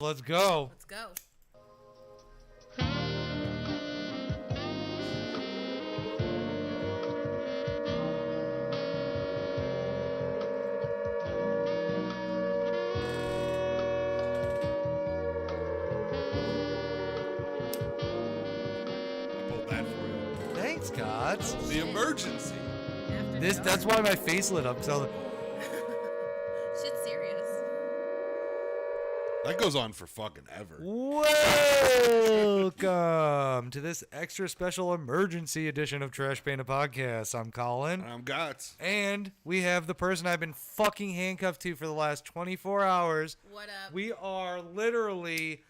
Let's go. Let's go. I pulled that for you. Thanks, gods. The emergency. That's why my face lit up. So Shit's serious. That goes on for fucking ever. welcome to this extra special emergency edition of Trash Panda Podcast. I'm Colin. I'm Gots. And we have the person I've been fucking handcuffed to for the last 24 hours. What up? We are literally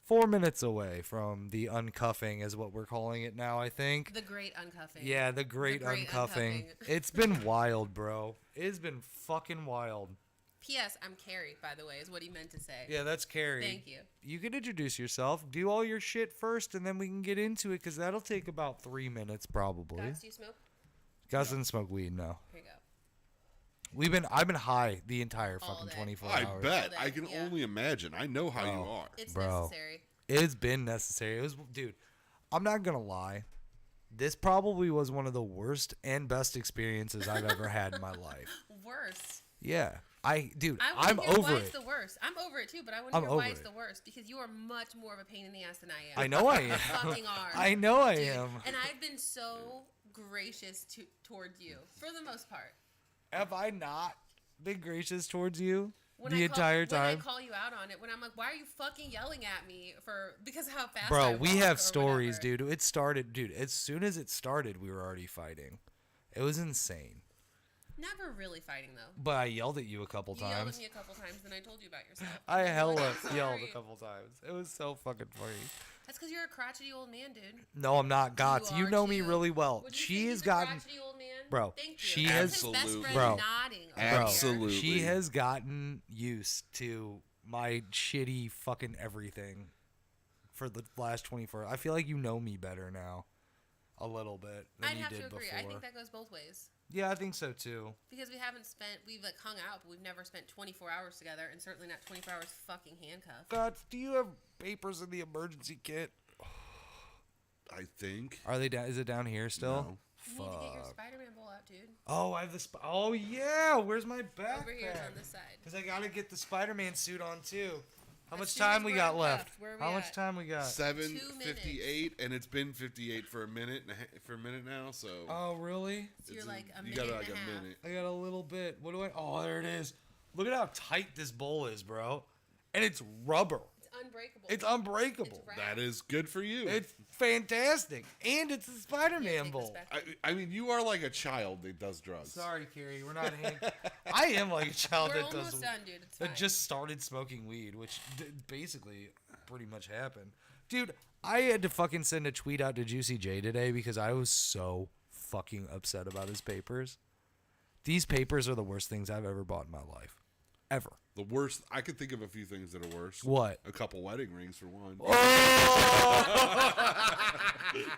4 minutes away from the uncuffing is what we're calling it now, I think. The great uncuffing. Yeah, the great uncuffing. It's been wild, bro. It's been fucking wild. P.S. I'm Carrie, by the way, is what he meant to say. Yeah, that's Carrie. Thank you. You can introduce yourself. Do all your shit first, and then we can get into it, because that'll take about 3 minutes, probably. Guys, do you smoke? Gus doesn't smoke weed, no. Here you go. I've been high the entire All fucking day. 24 I hours. bet. day, I can yeah. only imagine. I know how you are. It's Bro. necessary. It's been necessary. It was, dude, I'm not going to lie. This probably was one of the worst and best experiences I've ever had in my life. Worse. Yeah. I I'm want to hear over why it. it's the worst. I'm over it too, but I want to I'm hear why over it's it. the worst because you are much more of a pain in the ass than I am. I know I am. You fucking are. I know I Dude, am. And I've been so gracious towards you for the most part. Have I not been gracious towards you When the entire When time? I call you out on it, when I'm like, why are you fucking yelling at me because of how fast I Bro, we walk have or stories, whatever. dude. It started, dude. As soon as it started, we were already fighting. It was insane. Never really fighting though. But I yelled at you a couple You yelled times. at me a couple times, then I told you about yourself. I hella I'm yelled sorry. a couple times. It was so fucking funny. That's because you're a crotchety old man, dude. No, I'm not. Gots, you are know me too. really well. Would you say She he's has a gotten, crotchety old man? Bro, Thank you. she That's has- his best Absolutely. friend Bro. nodding over bro. Absolutely. She has gotten used to my shitty fucking everything for the last 24. I feel like you know me better now, a little bit than I'd you have did to agree. before. I think that goes both ways. Yeah, I think so too. Because we've like hung out, but we've never spent 24 hours together, and certainly not 24 hours fucking handcuffed. Gots, do you have papers in the emergency kit? I think. Are they down? Is it down here still? No. You need to get your Fuck. Spider-Man bowl out, dude. Oh, I have the. Oh yeah, where's my backpack? Over here on this side. Because I gotta get the Spider-Man suit on too. How As much soon as time we we're got uncuffed, left? where are we How much at? time we got? 7:58, and it's been 58 for a minute now. So Oh really? So you're it's like a you minute got like and a half. a minute. I got a little bit. What do I? Oh, there it is. Look at how tight this bowl is, bro. And it's rubber. It's unbreakable. It's unbreakable. It's wrapped. That is good for you. It's fantastic, and it's a Spider-Man Take bowl. respect. I mean, you are like a child that does drugs. Sorry, Carrie, we're not. I am like a child We're that almost does. done, dude. It's fine. That just started smoking weed, which basically pretty much happened. Dude, I had to fucking send a tweet out to Juicy J today because I was so fucking upset about his papers. These papers are the worst things I've ever bought in my life. Ever. The worst. I could think of a few things that are worse. What? A couple wedding rings for one.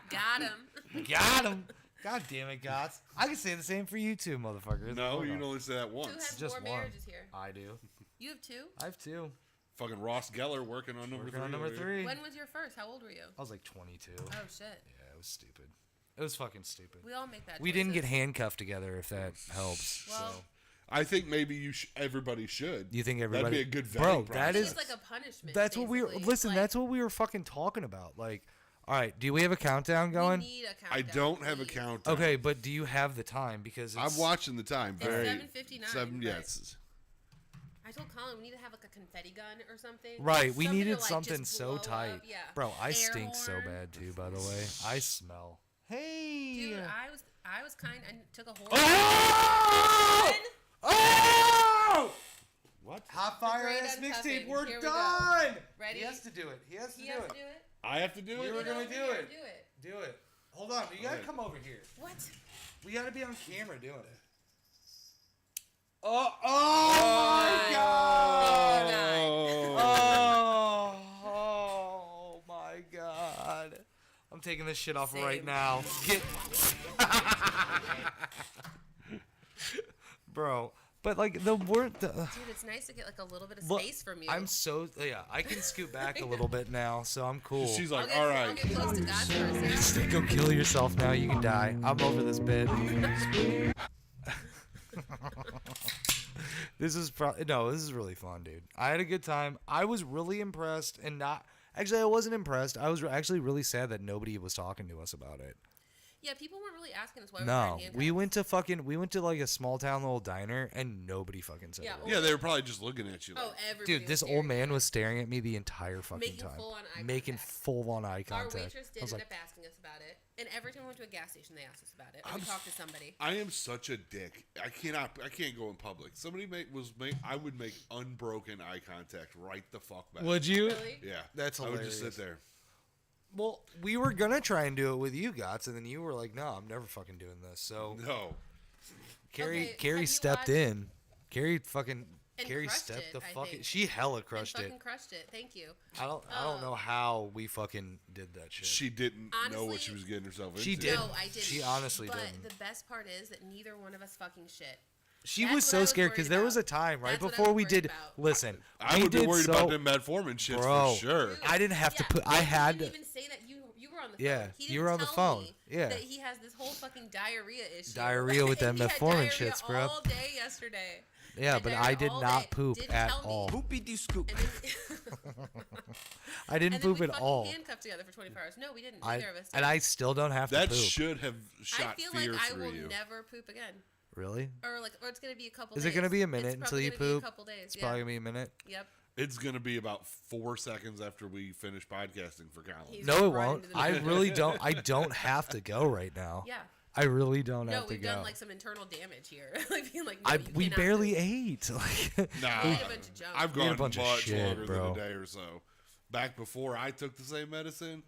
Got him. Got him. God damn it, Gots. I can say the same for you too, motherfuckers. No, Hold you on. can only say that Who once. has Just more one. marriages here? I do. You have two? I have two. Fucking Ross Geller working on number Working three. on number over here. 3. When was your first? How old were you? I was like 22. Oh, shit. Yeah, it was stupid. It was fucking stupid. We all make that We didn't get choices. handcuffed together, if that helps. Well, So I think maybe everybody should. you think everybody? That'd be a good vetting Bro, process. that I think is. it's like a punishment. That's what we were. basically. Listen, Like, that's what we were fucking talking about. Like, all right, do we have a countdown we going? need a I countdown, don't have a please. countdown. Okay, but do you have the time? Because it's, I'm watching the time. It's Very 7:59, Seven. but- Yes. I told Colin we need to have like a confetti gun or something. Right, we Something to, needed like, something just so blow tight. up. Yeah. Bro, I Air stink so horn. bad too. By the way, I smell. Hey. Dude, I was kind. I took a horse. Oh! Oh! What? Hot fire great ass mixtape. uncuffing. We're Here we go. done. Ready? He has to do it. He has to He do has it. to do it. I have to do You it. were Get gonna over do here, it. Do it. Do it. Hold on. You gotta Okay. come over here. What? We gotta be on camera doing it. Oh my god! Oh my god! I'm taking this shit off right Same. now. Get, bro. But like the word, Dude, it's nice to get like a little bit of look, space from you. I'm so I can scoot back a little bit now, so I'm cool. She's I'll like, get, all I'll right. get close to God for a second. Go kill yourself now. You can die. I'm over this bit. This is this is really fun, dude. I had a good time. I was really impressed, and not actually I wasn't impressed. I was actually really sad that nobody was talking to us about it. Yeah, people weren't really asking us why we were No, wearing handcuffs. we went to like a small town little diner, and nobody fucking said Yeah, it. Yeah, they were probably just looking at you. Like, Oh, everybody. Dude, this was old staring at man was us. staring at me the entire fucking Making time. full-on eye Making contact. full-on eye Our contact. waitress I did was end like, up asking us about it, and every time we went to a gas station, they asked us about it. Like, we I'm talked to somebody. I am such a dick. I can't go in public. Somebody I would make unbroken eye contact right the fuck back. would you? Really? Yeah, That's I would just hilarious. sit there. Well, we were gonna try and do it with you guys, and then you were like, "No, I'm never fucking doing this." So No, Okay, have Carrie you stepped watched- in. Carrie And stepped crushed it, the I fucking. think. She hella And crushed fucking it. crushed it. Thank you. I don't know how we fucking did that shit. she didn't know what Honestly, she was getting herself into. she did. No, I didn't. She honestly but didn't. the best part is that neither one of us fucking shit. She That's was what I so was scared because worried there was a about. time right That's what I before was we worried did. about. Listen, I we would be did worried so, about them metformin shits Bro, for sure. I didn't have to put. I He had didn't to. even say that you were on the phone. Yeah, He you didn't were on the tell phone. me Yeah. that he has this whole fucking diarrhea issue. Diarrhea with And them he had metformin diarrhea shits, bro. all day yesterday. Yeah, Had but diarrhea I did all not day. poop Didn't at tell me. all. Poopy scoop. And then, I didn't and then poop we at fucking all. handcuffed together for 24 hours. No, we didn't. I Neither of us did. and I still don't have to That poop. should have I shot feel fear like I through will you. never poop again. Really? Or it's gonna be a couple. Is days. it gonna be a It's minute until probably you gonna be poop? A couple days. It's Yeah. probably gonna be a minute. Yep. It's gonna be about 4 seconds after we finish podcasting for Colin. He's No, it right won't. into the I middle. really don't. I don't have to go right now. Yeah. I really don't No, have to we've go. done like some internal damage here. Like being like, no, we cannot barely poop. ate. Like, Nah, We ate a bunch of junk. I've We ate a gone bunch of much shit, longer bro. than a day or so. Back before I took the same medicine,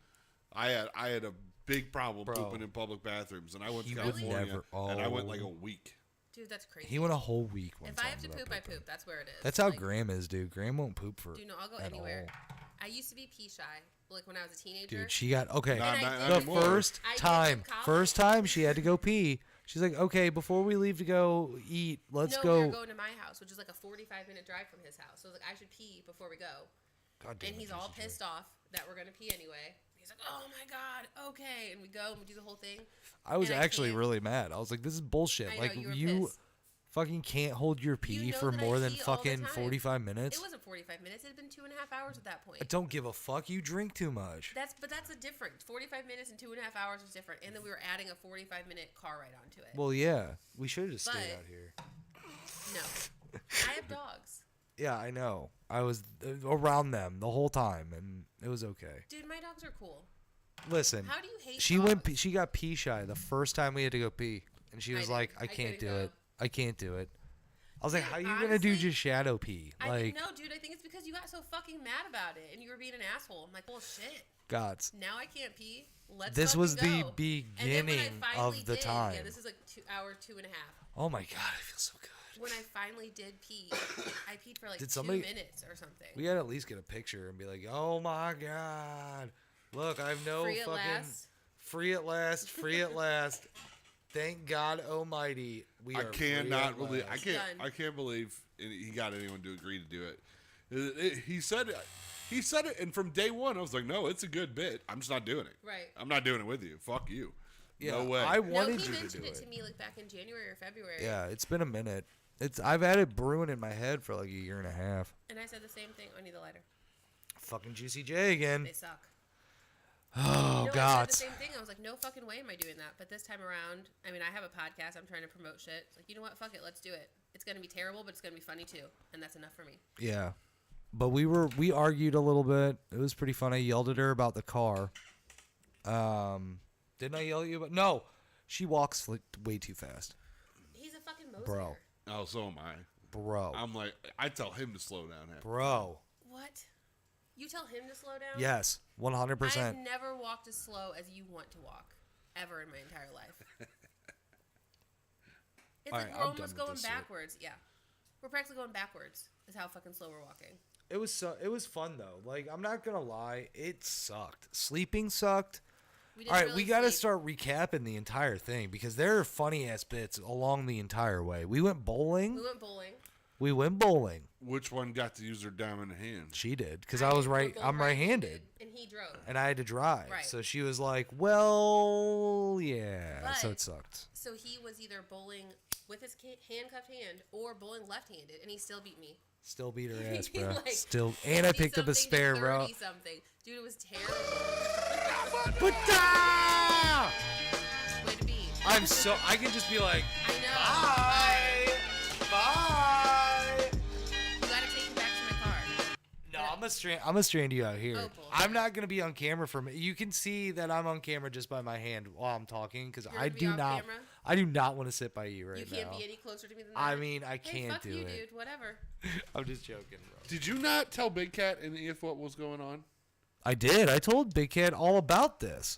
I had a big problem Bro. pooping in public bathrooms, and I went to He would California, never- and I went like oh. a week. Dude, that's crazy. he went a whole week. One If time I have to without poop, I pooping. poop. That's where it is. That's how Like, Graham is, dude. Graham won't poop for. Dude, no, I'll go at anywhere. all. I used to be pee shy, like when I was a teenager. Dude, she got okay. Not, And I not did The anymore. first I did time, in college. first time she had to go pee. She's like, okay, before we leave to go eat, let's no, go. we were going to my house, which is like a 45-minute drive from his house. So I was like, I should pee before we go. God damn And it, he's all Juicy J. pissed off that we're gonna pee anyway. He's like, oh my god, okay. And we go and we do the whole thing. I was and I actually can't- really mad. I was like, this is bullshit. I know, Like you were you pissed. fucking can't hold your pee know for that I more than pee all the fucking time. 45 minutes. It wasn't 45 minutes. It had been 2.5 hours at that point. I don't give a fuck. You drink too much. But that's a difference. 45 minutes and 2.5 hours is different. And then we were adding a 45-minute car ride onto it. Well, yeah, we should have just stayed But- out here. No, I have dogs, Yeah, I know. I was around them the whole time, and it was okay. dude. My dogs are cool. Listen, How do you hate? she dogs? She got pee shy the first time we had to go pee, and she I was didn't. like, I I can't do couldn't it. I can't do it. I was like, Dude, how you gonna do honestly, just shadow pee? I Like, think, no, dude. I think it's because you got so fucking mad about it and you were being an asshole. I'm like, well, shit. gods. Now I can't pee. Let's. This was fucking the go. And then when I beginning finally of the did, time. Yeah, this is like 2 hours, 2.5. Oh my god, I feel so good. When I finally did pee, I peed for like Did 2 somebody- minutes or something. We gotta at least get a picture and be like, oh my god, look, I have no Free at fucking last. free at last, free at last. Thank God Almighty, we I are free cannot at believe. last. Done. I can't believe he got anyone to agree to do it. He said it. He said it, and from day one, I was like, "No, it's a good bit. I'm just not doing it. Right. I'm not doing it with you. Fuck you. Yeah, no way." I No, wanted he you to mentioned do it it. to me like back in January or February. Yeah, it's been a minute. I've had it brewing in my head for like a year and a half. And I said the same thing. I need the lighter. Fucking Juicy J again. They suck. Oh No, I God. said the same thing. I was like, no fucking way am I doing that. But this time around, I mean, I have a podcast. I'm trying to promote shit. It's like, you know what? Fuck it. Let's do it. It's gonna be terrible, but it's gonna be funny too, and that's enough for me. Yeah, but we argued a little bit. It was pretty fun. I yelled at her about the car. Didn't I yell at you about? No, she walks way too fast, He's a fucking Moser. Bro. Oh, so am I. bro. I'm like, I tell him to slow down. Half. Bro. What? You tell him to slow down? Yes, 100%. I've never walked as slow as you want to walk, ever in my entire life. It's All like right, we're I'm almost done with going this shit. backwards. Yeah, we're practically going backwards. Is how fucking slow we're walking. It was fun though. Like I'm not gonna lie, it sucked. Sleeping sucked. We All right, really we got to sleep. start recapping the entire thing because there are funny ass bits along the entire way. We went bowling. We went bowling. Which one got to use their dominant hand? She did because I I was did. We're right. both I'm right-handed, and he drove. and I had to drive. Right. So she was like, "Well, yeah." But- so it sucked. So he was either bowling with his handcuffed hand or bowling left-handed, and he still beat me. Still beat her ass, He, bro. like, Still, and I picked up a 50-something to spare, bro. 30-something. Dude, it was terrible. But Way to be. I'm so I can just be like, I know. bye. You gotta take him back to my car. No, I'm gonna strand you out here. Oh, bullshit. I'm not gonna be on camera for me. You can see that I'm on camera just by my hand while I'm talking because You're I gonna be do off not. camera? I do not want to sit by you right You now. can't be any closer to me than that. I mean, I Hey, can't fuck do you, it. dude. Whatever. I'm just joking, bro. Did you not tell Big Cat and If what was going on? I did. I told Big Cat all about this.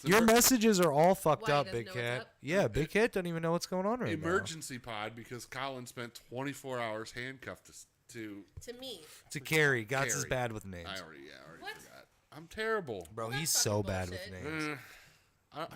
It's Your emer- messages are all fucked Why, he up, doesn't Big know what's Cat. up? Yeah, Big Cat doesn't even know what's going on right emergency pod because Colin spent 24 hours handcuffed to To me. now. To Carrie. God's is Carrie. bad with names. I already What? forgot. I'm terrible. Bro, Well, he's that's so fucking bad with bullshit. names. I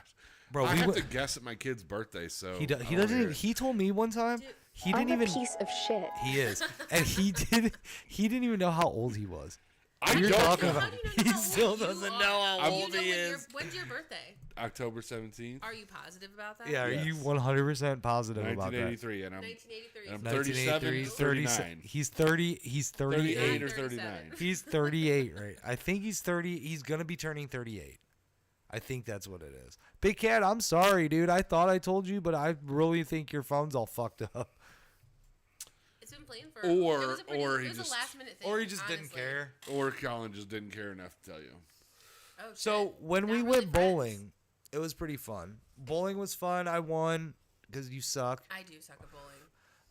Bro, I we have went- to guess at my kid's birthday, so He, I he don't doesn't. hear Even, it. he told me one time Dude, he I'm didn't a even. piece of shit. He is, and he did. He didn't even know how old he was. I You're don't talking know. about. How do you know He how still old you doesn't are? know how You old know he when is. When's your birthday? October 17th, Are you positive about that? Yeah, are Yes. you 100% positive about that? 1983, and I'm 1983. I'm so 37, 37, 39. He's 30. He's 38 38. or 37. 39. He's 38, right? I think he's 30. He's gonna be turning 38. I think that's what it is. Big Cat, I'm sorry, dude. I thought I told you, but I really think your phone's all fucked up. It's been playing for. Or- it was a pretty, or it he was just- a last minute thing. Or he just didn't honestly. care. Or Colin just didn't care enough to tell you. Oh, shit. So when Not we really went friends. bowling, it was pretty fun. Bowling was fun. I won because you suck. I do suck at bowling.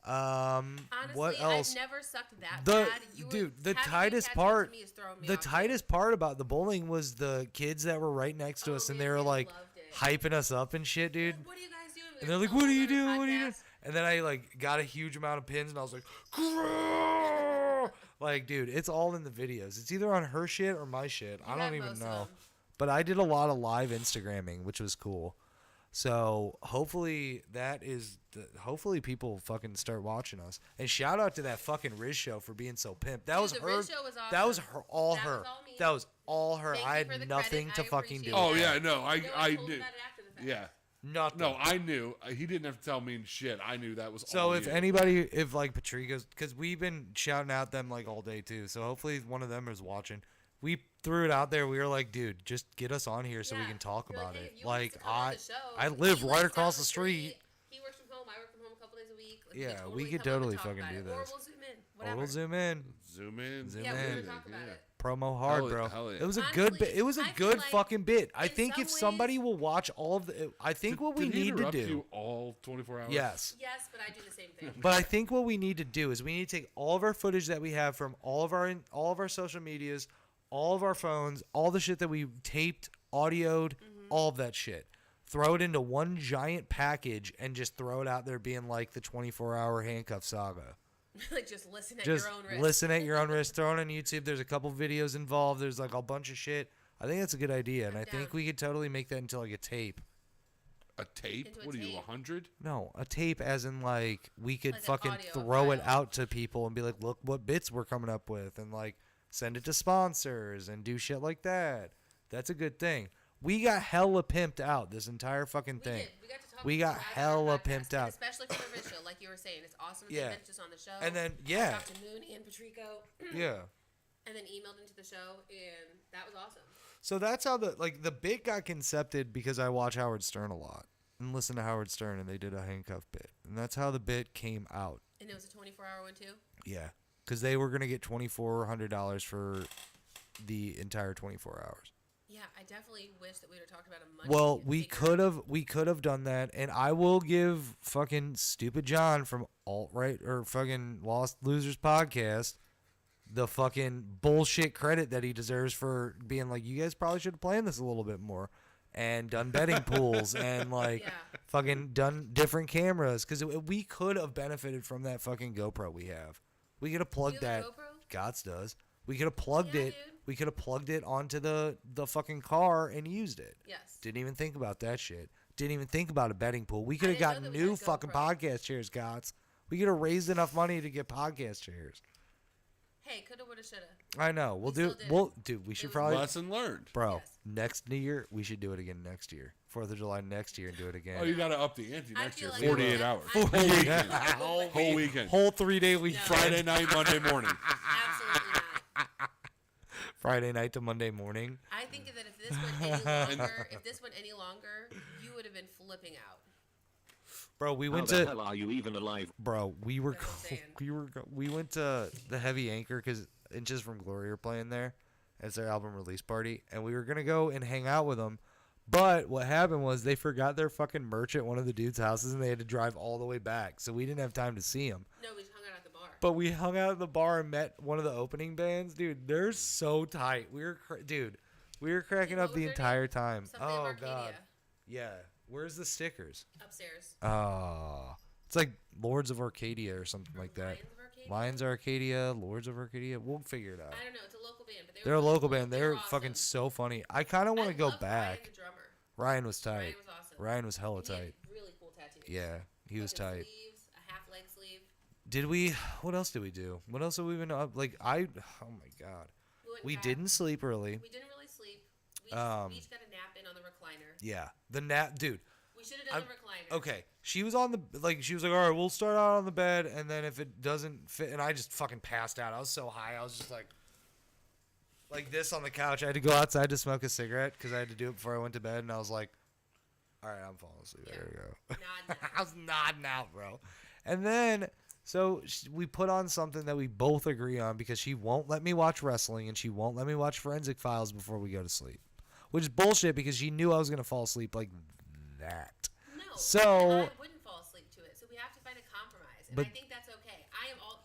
Honestly, What else? I've never sucked that The bad. You dude, the having me tightest catch up to part, me is throwing me the off, too. tightest part about the bowling was the kids that were right next to Oh, us, and man, they were they like loved it. hyping us up and shit, dude. What are you guys doing? And they're like, "What are you doing? What are you doing?" And then I like got a huge amount of pins, and I was like, "Grrr!" Like, dude, it's all in the videos. It's either on her shit or my shit. I don't even know. But I did a lot of live Instagramming, which was cool. So hopefully hopefully people fucking start watching us. And shout out to that fucking Riz show for being so pimp. That Dude, was the her. Riz show was That was awesome. her. All That her. was all me. That was all her. Thank I you for had the nothing credit. to I fucking do. appreciate Oh that. yeah, no, No, I told knew. him about it after the fact. Yeah, Nothing. no, I knew. He didn't have to tell me shit. I knew that was. So all if you. anybody, if like Patrico's, because we've been shouting out them like all day too. So hopefully one of them is watching. We threw it out there. We were like, dude, just get us on here so we Yeah. can talk You're about hey, it. if you want us Like to come on the show, I he live lives right down across the street. He works from home. I work from home a couple days a week. Like, Yeah, we we could could totally come on and fucking talk do about this. it. Or we'll zoom in. Or Whatever. we'll zoom in. zoom in, Zoom Yeah, in. we're anything, gonna talk about yeah. it. Promo hard, Hell- bro. hell yeah. It was a Honestly, good bit. It was a I feel good like fucking bit. I in think some if somebody ways- will watch all of the, I think what we Did he need to interrupt do. you all 24 hours? Yes. Yes, but I do the same thing. But I think what we need to do is we need to take all of our footage that we have from all of our social medias, all of our phones, all the shit that we taped, audioed, all of that shit. Throw it into one giant package and just throw it out there being like the 24-hour handcuff saga. Like just listen at Just your own risk. listen at your own risk. Throw it on YouTube. There's a couple videos involved. There's like a bunch of shit. I think that's a good idea, and I'm I think down. we could totally make that into like a tape. A tape? Into a What are you, tape. 100? No, a tape as in like we could Like an fucking audio throw it file. out to people and be like, look what bits we're coming up with, and like send it to sponsors and do shit like that. That's a good thing. We got hella pimped out this entire fucking We thing. did. We got to talk We to got guys on our hella podcast, pimped and out. especially for the Riz show, like you were saying. It's awesome that Yeah. they mentioned us on the show. And then I yeah, talked to Moon and Patrico, yeah. and then emailed into the show, and that was awesome. So that's how the bit got concepted because I watch Howard Stern a lot and listen to Howard Stern, and they did a handcuff bit, and that's how the bit came out. And it was a 24-hour one too. Yeah, because they were gonna get $2,400 for the entire 24 hours. Yeah, I definitely wish that we would have talked about it much. Well, we could have done that, and I will give fucking Stupid John from Alt Right or fucking Lost Losers podcast the fucking bullshit credit that he deserves for being like, you guys probably should have planned this a little bit more and done betting pools and like Yeah. fucking done different cameras because we could have benefited from that fucking GoPro we have. We could have plugged You have that. a GoPro? Gots does. We could have plugged Yeah, it. dude. We could have plugged it onto the fucking car and used it. Yes. Didn't even think about that shit. Didn't even think about a betting pool. We could have didn't know gotten that we new had fucking GoPro. podcast chairs, Gots. We could have raised enough money to get podcast chairs. Hey, coulda, woulda, shoulda. I know. We'll We do. still did We'll it. dude. We should was probably, Lesson learned. bro. Yes. Next year, we should do it again next year. 4th of July next year and do it again. Oh, you got to up the ante I next feel year. like 48 I- hours. I- Whole weekend. Whole Whole weekend. Whole 3-day week. No. Friday night, Monday morning. Absolutely not. Friday night to Monday morning. I think that if this went any longer, you would have been flipping out. Bro, we How went the to. hell are you even alive? Bro, we were That's what I'm saying. we went to the Heavy Anchor because Inches from Glory are playing there. It's their album release party, and we were gonna go and hang out with them. But what happened was they forgot their fucking merch at one of the dudes' houses, and they had to drive all the way back. So we didn't have time to see them. No, we just hung out at the bar. But we hung out at the bar and met one of the opening bands, dude. They're so tight. We were cracking What up was the their entire name? time. Something Oh Arcadia. god, yeah. Where's the stickers? Upstairs. Oh, it's like Lords of Arcadia or something like that. Lions of Arcadia? Lions of Arcadia, Lords of Arcadia. We'll figure it out. I don't know. It's a local band, but They're a really local cool. band. They They're were fucking awesome. so funny. I kind of want I to go loved back. Ryan, the drummer. Ryan was tight. Ryan was awesome. Ryan was hella And he had tight. really cool tattoos. Yeah, he was Fucking tight. Sleeves, a half leg sleeve. Did we? What else did we do? What else have we been up? Like Oh my god. went We back. didn't sleep early. We didn't really sleep. We each got a nap in on the recliner. Yeah, the nap, dude. We should have done the recliner. Okay, she was on the she was like, all right, we'll start out on the bed, and then if it doesn't fit, and I just fucking passed out. I was so high, I was just like this on the couch. I had to go outside to smoke a cigarette because I had to do it before I went to bed, and I was like, all right, I'm falling asleep. There we go. Nod, I was nodding out, bro. And then we put on something that we both agree on because she won't let me watch wrestling and she won't let me watch Forensic Files before we go to sleep, which is bullshit because she knew I was gonna fall asleep like that. No, So- I wouldn't fall asleep to it. So we have to find a compromise, and But- I think that's okay.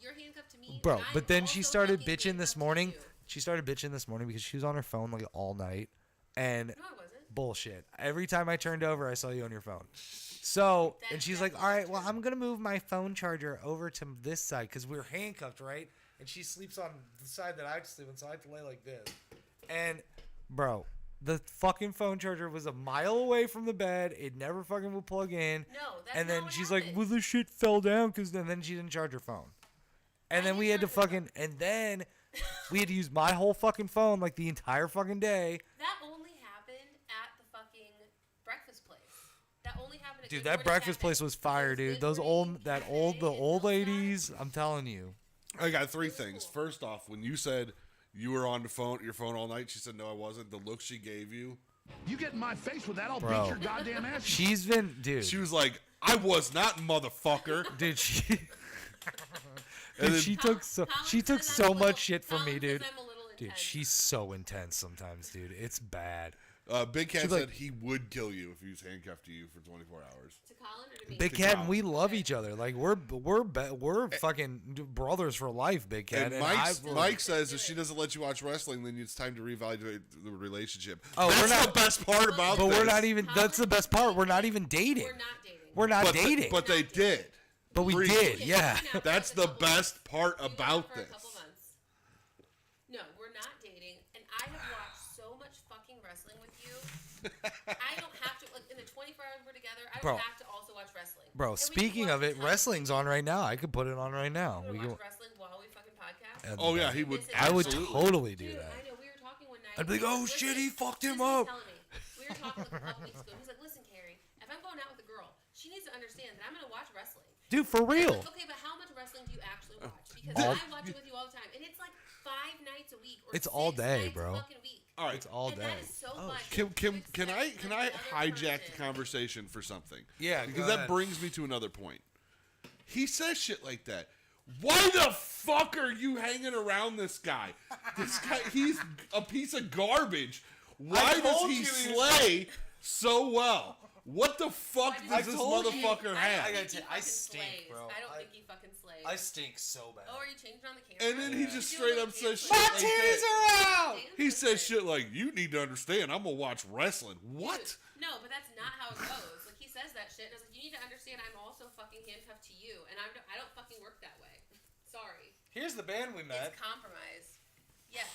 You're handcuffed to me, Bro, and I but am then she also started fucking bitching this handcuffed to morning. you. She started bitching this morning because she was on her phone like all night. And No, I wasn't. bullshit. Every time I turned over, I saw you on your phone. So, and That's she's like, definitely all right, well, true. I'm going to move my phone charger over to this side because we're handcuffed, right? And she sleeps on the side that I sleep on, so I have to lay like this. And, bro, the fucking phone charger was a mile away from the bed. It never fucking would plug in. No, that's And not then what she's happened. like, well, the shit fell down because then she didn't charge her phone. And then didn't we had to charge her fucking, and then we had to use my whole fucking phone like the entire fucking day. That only happened at the fucking breakfast place. That only happened at Dude, Good that Morning breakfast Cafe. place was fire, It dude. Good Those Morning old, the Cafe old in Hillside. ladies. I'm telling you. I got three things. First off, when you said you were on your phone all night, she said no, I wasn't. The look she gave you, You get in my face with that, I'll Bro. beat your goddamn ass. She's been, dude. she was like, I was not, motherfucker. Dude, she. And Dude, then- she took so Colin she took says so I'm a much little- shit from me, Colin dude. says I'm a little Dude, intense. she's so intense sometimes, dude. It's bad. Big Cat She's said like- he would kill you if he was handcuffed to you for 24 hours. To Colin or to me? Big to Cat Kyle. and we love each other. Like we're fucking brothers for life, Big Cat. And I- Mike says if she doesn't let you watch wrestling, then it's time to reevaluate the relationship. Oh, we're That's not- the best part about but this. we're not even. That's the best part. We're not even dating. We're not dating. We're not But dating. but they did. But we briefly. did, yeah. We've been out That's for the a couple best months. part We've been about out for a this. couple months. No, we're not dating, and I have watched so much fucking wrestling with you. I don't have to, like, in the 24 hours we're together, I Bro. don't have to also watch wrestling. Bro, And we can speaking watch of it, a ton wrestling's on right now. I could put it on right now. We We can go. watch wrestling while we fucking podcast. and- Oh yeah, he would. I would absolutely. totally do Dude, that. I know. We were talking one night. I'd be like, he "Oh, was shit, he fucked him this is up." telling me. We were talking like a couple weeks ago. He's like, listen, Carrie, if I'm going out with a girl, she needs to understand that I'm going to watch wrestling. Dude, for And I'm real. like, okay, but how much wrestling do you actually watch? Because All- I watch it with you all the time, and it's like 5 nights a week. Or It's all 6 day, nights bro. A fucking week. All right. It's all And day. that is so much. Can to I expect hijack another the person. conversation for something? Yeah, because go that ahead. brings me to another point. He says shit like that. Why the fuck are you hanging around this guy? This guy, he's a piece of garbage. Why does told he you he was- slay so well? What the fuck I does this told you. motherfucker I have? don't gotta think he tell- I fucking stink, slays. bro. I don't I- think he fucking slays. stink so bad. Oh, are you changing on the camera? And then he just You straight look up says dancing. shit My like titties that. are out. Dancing. He says shit like, "You need to understand. I'm gonna watch wrestling." What? Dude, no, but that's not how it goes. Like, he says that shit, and I was like, you need to understand I'm also fucking handcuffed to you, and I don't fucking work that way. Sorry. Here's the band we met. It's compromise. Yes.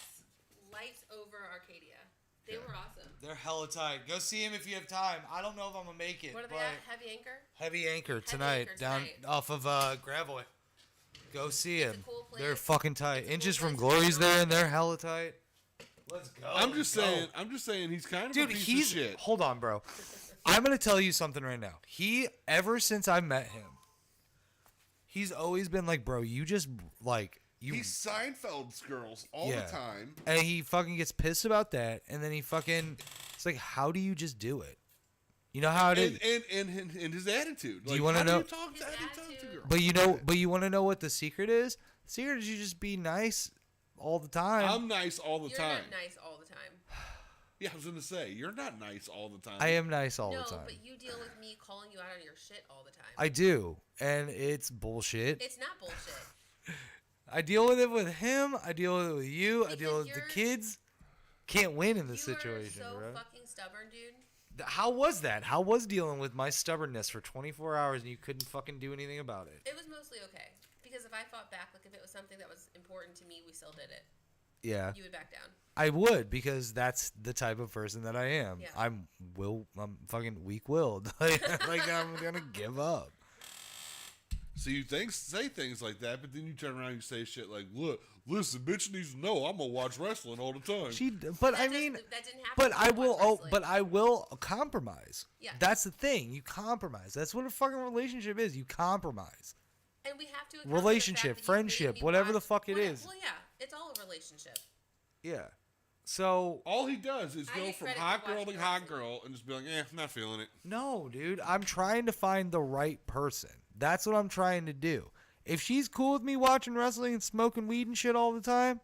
Life Heights over Arcadia. They were awesome. They're hella tight. Go see him if you have time. I don't know if I'm gonna make it. What are they but at? Heavy Anchor? Heavy Anchor tonight, Anchor down tonight. off of Gravois. Go see It's a him. cool place. They're fucking tight. It's a Inches cool from place. Glory's there, and they're hella tight. Let's go. I'm just Go. saying he's kind of Dude, a piece he's of shit. hold on, bro. I'm gonna tell you something right now. Ever since I met him, he's always been like, bro, you just like you. He Seinfeld's girls all Yeah. the time. And he fucking gets pissed about that, and then he fucking. It's like, how do you just do it? You know how it is. And his attitude. Do you wanna know- His His attitude to attitude. girls? But you want to know what the secret is? The secret is you just be nice all the time. I'm nice all the You're time. not nice all the time. Yeah, I was gonna say you're not nice all the time. I am nice all no, the time. but you deal with me calling you out on your shit all the time. I do, and it's bullshit. It's not bullshit. I deal with it with him. I deal with it with you. I Because deal with the you're- kids. Can't win in this You situation, are so bro. fucking stubborn, dude. How was that? How was dealing with my stubbornness for 24 hours and you couldn't fucking do anything about it? It was mostly okay. Because if I fought back, like if it was something that was important to me, we still did it. Yeah, You would back down. I would, because that's the type of person that I am. Yeah. I'm fucking weak-willed. like I'm gonna give up. So you say things like that, but then you turn around and you say shit like, "Look, listen, bitch needs to know I'm gonna watch wrestling all the time." But That I doesn't- mean, that didn't happen. but when I you will. watched Oh, wrestling. but I will compromise. Yeah. That's the thing. You compromise. That's what a fucking relationship is. You compromise. And we have to account for the Relationship, fact that you friendship, made me whatever the watch- fuck it well, is. Well, yeah, it's all a relationship. Yeah. So All he does is I go get from credit hot for girl to watching hot wrestling. girl and just be like, not feeling it. no, dude. I'm trying to find the right person. That's what I'm trying to do. If she's cool with me watching wrestling and smoking weed and shit all the time,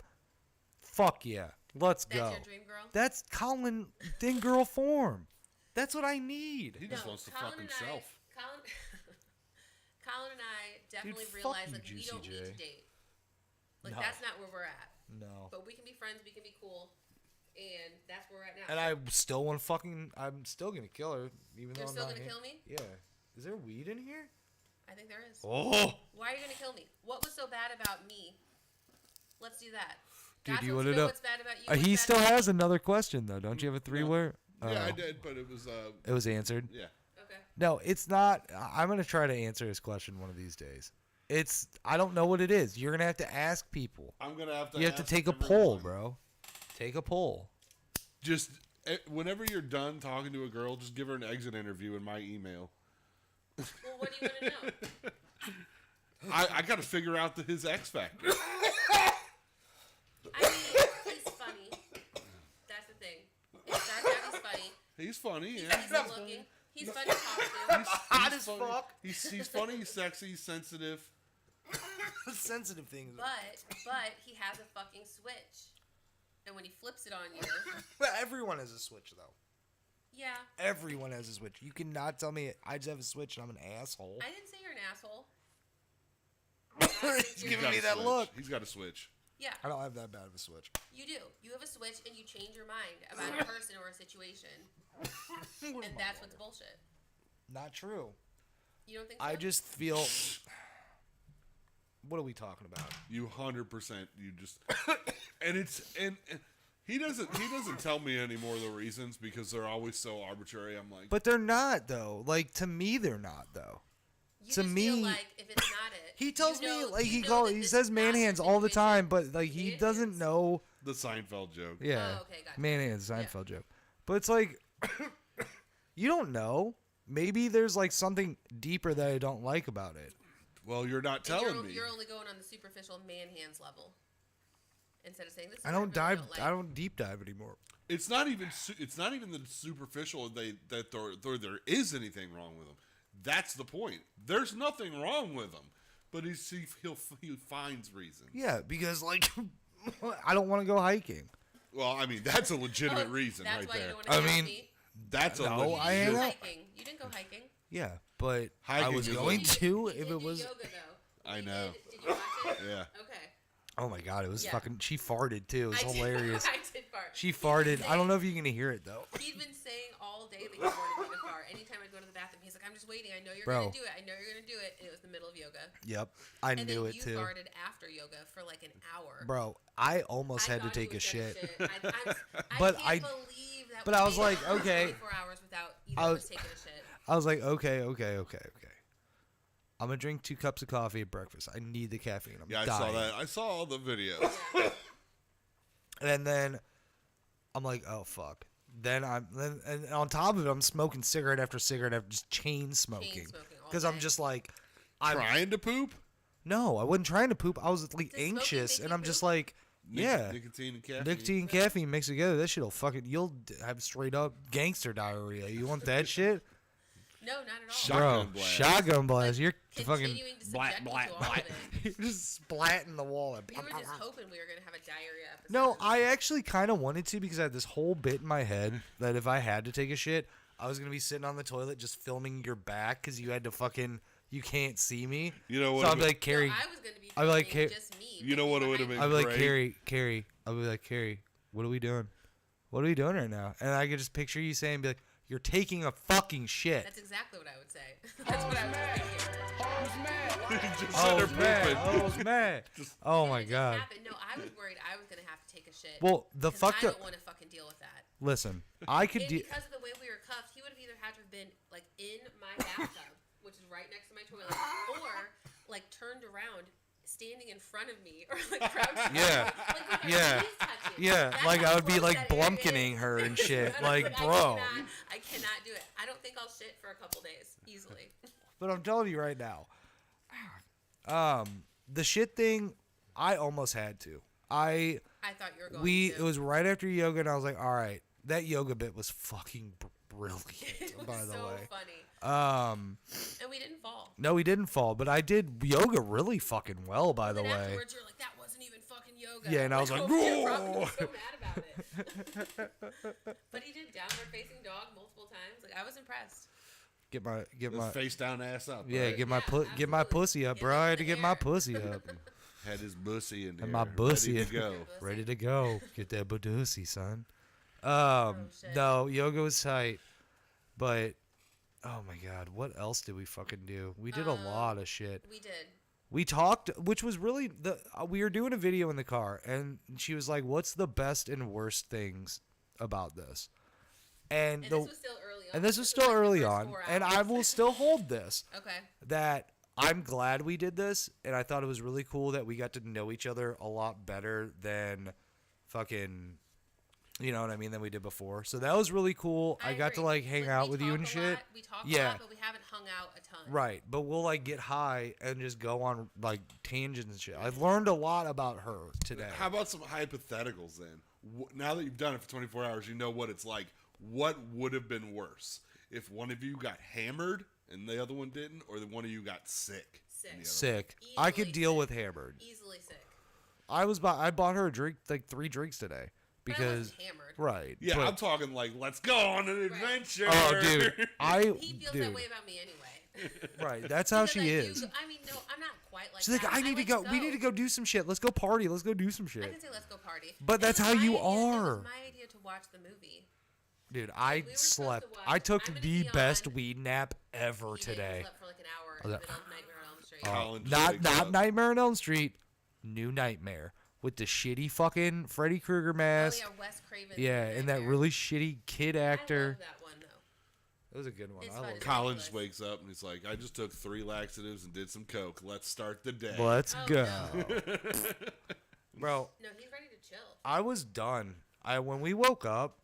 fuck yeah. Let's That's go. your dream girl? That's Colin in girl form. That's what I need. He just wants to fuck and himself. Colin, Colin and I definitely fuck realized you, like we Juicy don't need J. to date. Like No. that's not where we're at. No. But we can be friends, we can be cool, and that's where we're at now. And I still want to fucking. I'm still gonna kill her, even though You're I'm still not gonna here. kill me? Yeah. Is there weed in here? I think there is. Oh, Why are you gonna kill me? What was so bad about me? Let's do that. dude, God you wants want to to know? what's bad about you? What's He bad still about has another question though. Don't you have a three-word? Yeah, I Oh. did, but it was It was answered. yeah. me? Okay. No, it's not. I'm gonna try to answer his question one of these days. It's. I don't know what it is. You're gonna have to ask people. I'm gonna have to. You have to ask take a everyone. poll, bro. Take a poll. Just whenever you're done talking to a girl, just give her an exit interview in my email. Well, what do you want to know? I got to figure out his X factor. I mean, he's funny. That's the thing. It starts out he's funny. He's funny. He's Yeah. decent looking. He's fun to talk to. Hot as funny. fuck. He's funny. He's sexy. He's sensitive. Sensitive things. But he has a fucking switch. And when he flips it on you, Everyone has a switch though. yeah. Everyone has a switch. You cannot tell me I just have a switch and I'm an asshole. I didn't say you're an asshole. He's You're giving Got me a that switch. look. He's got a switch. Yeah, I don't have that bad of a switch. you do. You have a switch and you change your mind about a person or a situation. And that's what's bullshit. Not true. You don't think so? I just feel. What are we talking about? You 100%. You just and he doesn't tell me any more of the reasons because they're always so arbitrary. I'm like, But they're not though. Like to me, they're not though. You to just me, feel like if it's not it, He tells you know- me like you he know that he this says is man not the hands all the situation. time, but like he It doesn't is. know. the Seinfeld joke. Yeah, Oh, okay, gotcha. man hands Yeah. Seinfeld joke. But it's like you don't know. Maybe there's like something deeper that I don't like about it. Well, you're not And telling me. You're only going on the superficial man hands level. Instead of saying this is I what don't really dive. like. I don't deep dive anymore. It's not even the superficial that there is anything wrong with him. That's the point. There's nothing wrong with him, but he finds reasons. Yeah, because like I don't want to go hiking. Well, I mean that's a legitimate Oh, reason that's right why there. You don't want to I mean, me. That's a No, legit. I You ain't didn't go know. hiking. You didn't go hiking. Yeah, but I Hiking was is going a- to You if did it do was. yoga though. I You know. Did you watch it? Yeah. Okay. Oh my god, it was Yeah. fucking. She farted too. It was I did- hilarious. I did fart. She He'd been farted. I don't saying- know if you can hear it though. He'd been saying all day that he wanted me to fart. Anytime I'd go to the bathroom, he's like, I'm just waiting. I know you're Bro. gonna do it. I know you're gonna do it. And it was the middle of yoga. Yep, I And knew then it you too, guarded after yoga for like an hour. bro. I almost I had to thought he take a was gonna shit. I But can't believe that. but we I was made like, it for okay. 24 hours without either I of was- us taking a shit. I was like, okay. I'm gonna drink 2 cups of coffee at breakfast. I need the caffeine. I'm Yeah, I dying. saw that. I saw all the videos. Yeah. And then I'm like, oh fuck. And on top of it, I'm smoking cigarette after cigarette after just chain smoking. all Because I'm day. just like, I'm Trying to poop? no, I wasn't trying to poop. I was like Does smoking anxious, make and you I'm just poop? like, yeah. Nicotine and caffeine. Nicotine and caffeine mixed together, that shit'll fucking, you'll have straight up gangster diarrhea. You want that shit? No, not at all. Shotgun Bro, blast. shotgun blast. You're fucking, Continuing to subject me to all of it. you're just splatting the wall. We were just hoping we were gonna have a diarrhea episode. No, I actually kind of wanted to because I had this whole bit in my head that if I had to take a shit, I was going to be sitting on the toilet just filming your back because you had to fucking, you can't see me. You know what? So I'd be like, Carrie, No, I was gonna be I'd be like, filming Car- just me. You know what it would've behind been I'd be like, great. Carrie, I'd be like, Carrie, what are we doing? What are we doing right now? And I could just picture you saying, be like, you're taking a fucking shit. That's exactly what I would say. That's what I was thinking. Just Oh, sit there man. pooping. Oh, man. Oh, my It just God. happened. No, I was worried I was gonna have to take a shit. Well, the 'cause fucked I up. don't want to fucking deal with that. Listen, I could And deal. because of the way we were cuffed, he would have either had to have been like in my bathtub, which is right next to my toilet, or like turned around, standing in front of me, or like crouched. Yeah. Like, with our Yeah. knees touching. Yeah, That's like how I would be close like that area blumpkining is. her and shit. And I was Like, I bro. cannot do it. I don't think I'll shit for a couple days easily. But I'm telling you right now, the shit thing, I almost had to. I thought you were going It to. was right after yoga, and I was like, all right, that yoga bit was fucking brilliant. It was by the so way, funny. And we didn't fall. no, we didn't fall, but I did yoga really fucking well. By the And way, afterwards, you're like, that wasn't even fucking yoga. Yeah, and I was like, oh, Rob "Whoa." was so mad about it. But he did downward facing dog multiple times. Like, I was impressed. get my Just face down, ass up. yeah, right? get my get my absolutely. pussy up, Get bro. it I in had to the get my air. pussy up. Had his bussy in there. And my bussy ready to in- go. Ready to go. Get that badusi, son. shit. No, yoga was tight, but oh my god, what else did we fucking do? We did a lot of shit. We did. We talked, which was really we were doing a video in the car, and she was like, "What's the best and worst things about this?" And And the this was still early on. and this was was still like the early first on, 4 and I hours. will still hold this Okay. that I'm glad we did this, and I thought it was really cool that we got to know each other a lot better than fucking, you know what I mean, than we did before. So that was really cool. I got to agree. like hang Like, out we with you talk and a shit. lot, we talk a Yeah. lot, but we haven't hung out a ton. Right, but we'll like get high and just go on like tangents and shit. I've learned a lot about her today. How about some hypotheticals then? Now that you've done it for 24 hours, you know what it's like. What would have been worse if one of you got hammered and the other one didn't, or the one of you got sick? Sick. and the other Sick. I could Easily deal sick. with hammered. Easily sick. I bought her a drink, like 3 drinks today But I because wasn't hammered. right. Yeah, but- I'm talking like, let's go on an adventure. oh, dude, He feels that way about me anyway. right. That's how Because she I do is. go- I mean, no, I'm not quite like She's like, that. I need to like go. We need to go do some shit. Let's go party. Let's go do some I shit. can say let's go party. But It that's was how my you idea- It are. was my idea to watch the movie. Dude, I we were supposed to slept. watch- I took I'm gonna the be best on- weed nap ever You did, today. You slept for like an hour was in the like, middle of Nightmare on Elm Street. Colin just Not wakes not up. Nightmare on Elm Street. New Nightmare with the shitty fucking Freddy Krueger Oh mask. yeah, Wes Craven. Yeah, and that Nightmare. really shitty kid I actor. love that one though. That was a good one. It's I fun. love It's it. Colin ridiculous. just wakes up and he's like, I just took 3 laxatives and did some coke. Let's start the day. Let's Oh, go, no. bro. No, he's ready to chill. I was done. When we woke up,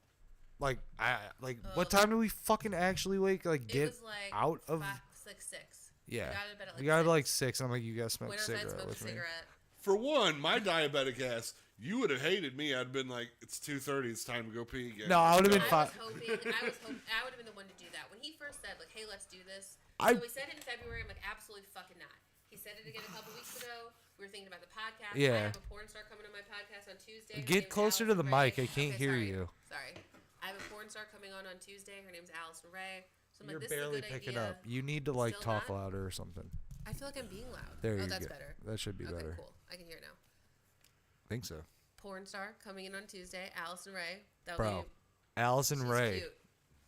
what time did we fucking actually wake? Like It get was like out of 6. yeah. We got to bed at like We got to 6. like 6. I'm like, you gotta smoke a Went outside, cigarette smoked a with me. cigarette. For one, my diabetic ass, you would have hated me. I'd been like, it's 2:30. It's time to go pee again. No, I would have been I fine. was hoping I would have been the one to do that. When he first said, like, hey, let's do this. I- So we said it in February. I'm like, absolutely fucking not. He said it again a couple weeks ago. We were thinking about the podcast. Yeah. I have a porn star coming on my podcast on Tuesday. Her Get name's closer to the Allison mic. I Ray. can't Okay, hear sorry. you. Sorry. I have a porn star coming on Tuesday. Her name's Allison Ray. So I'm You're like, this barely is a good picking idea. up. You need to like Still talk not? louder or something. I feel like I'm being loud. There you that's go. better. That should be Okay, better. cool. I can hear it now. I think so. Porn star coming in on Tuesday. Allison Ray. That'll Bro, be, Allison she's Ray. cute.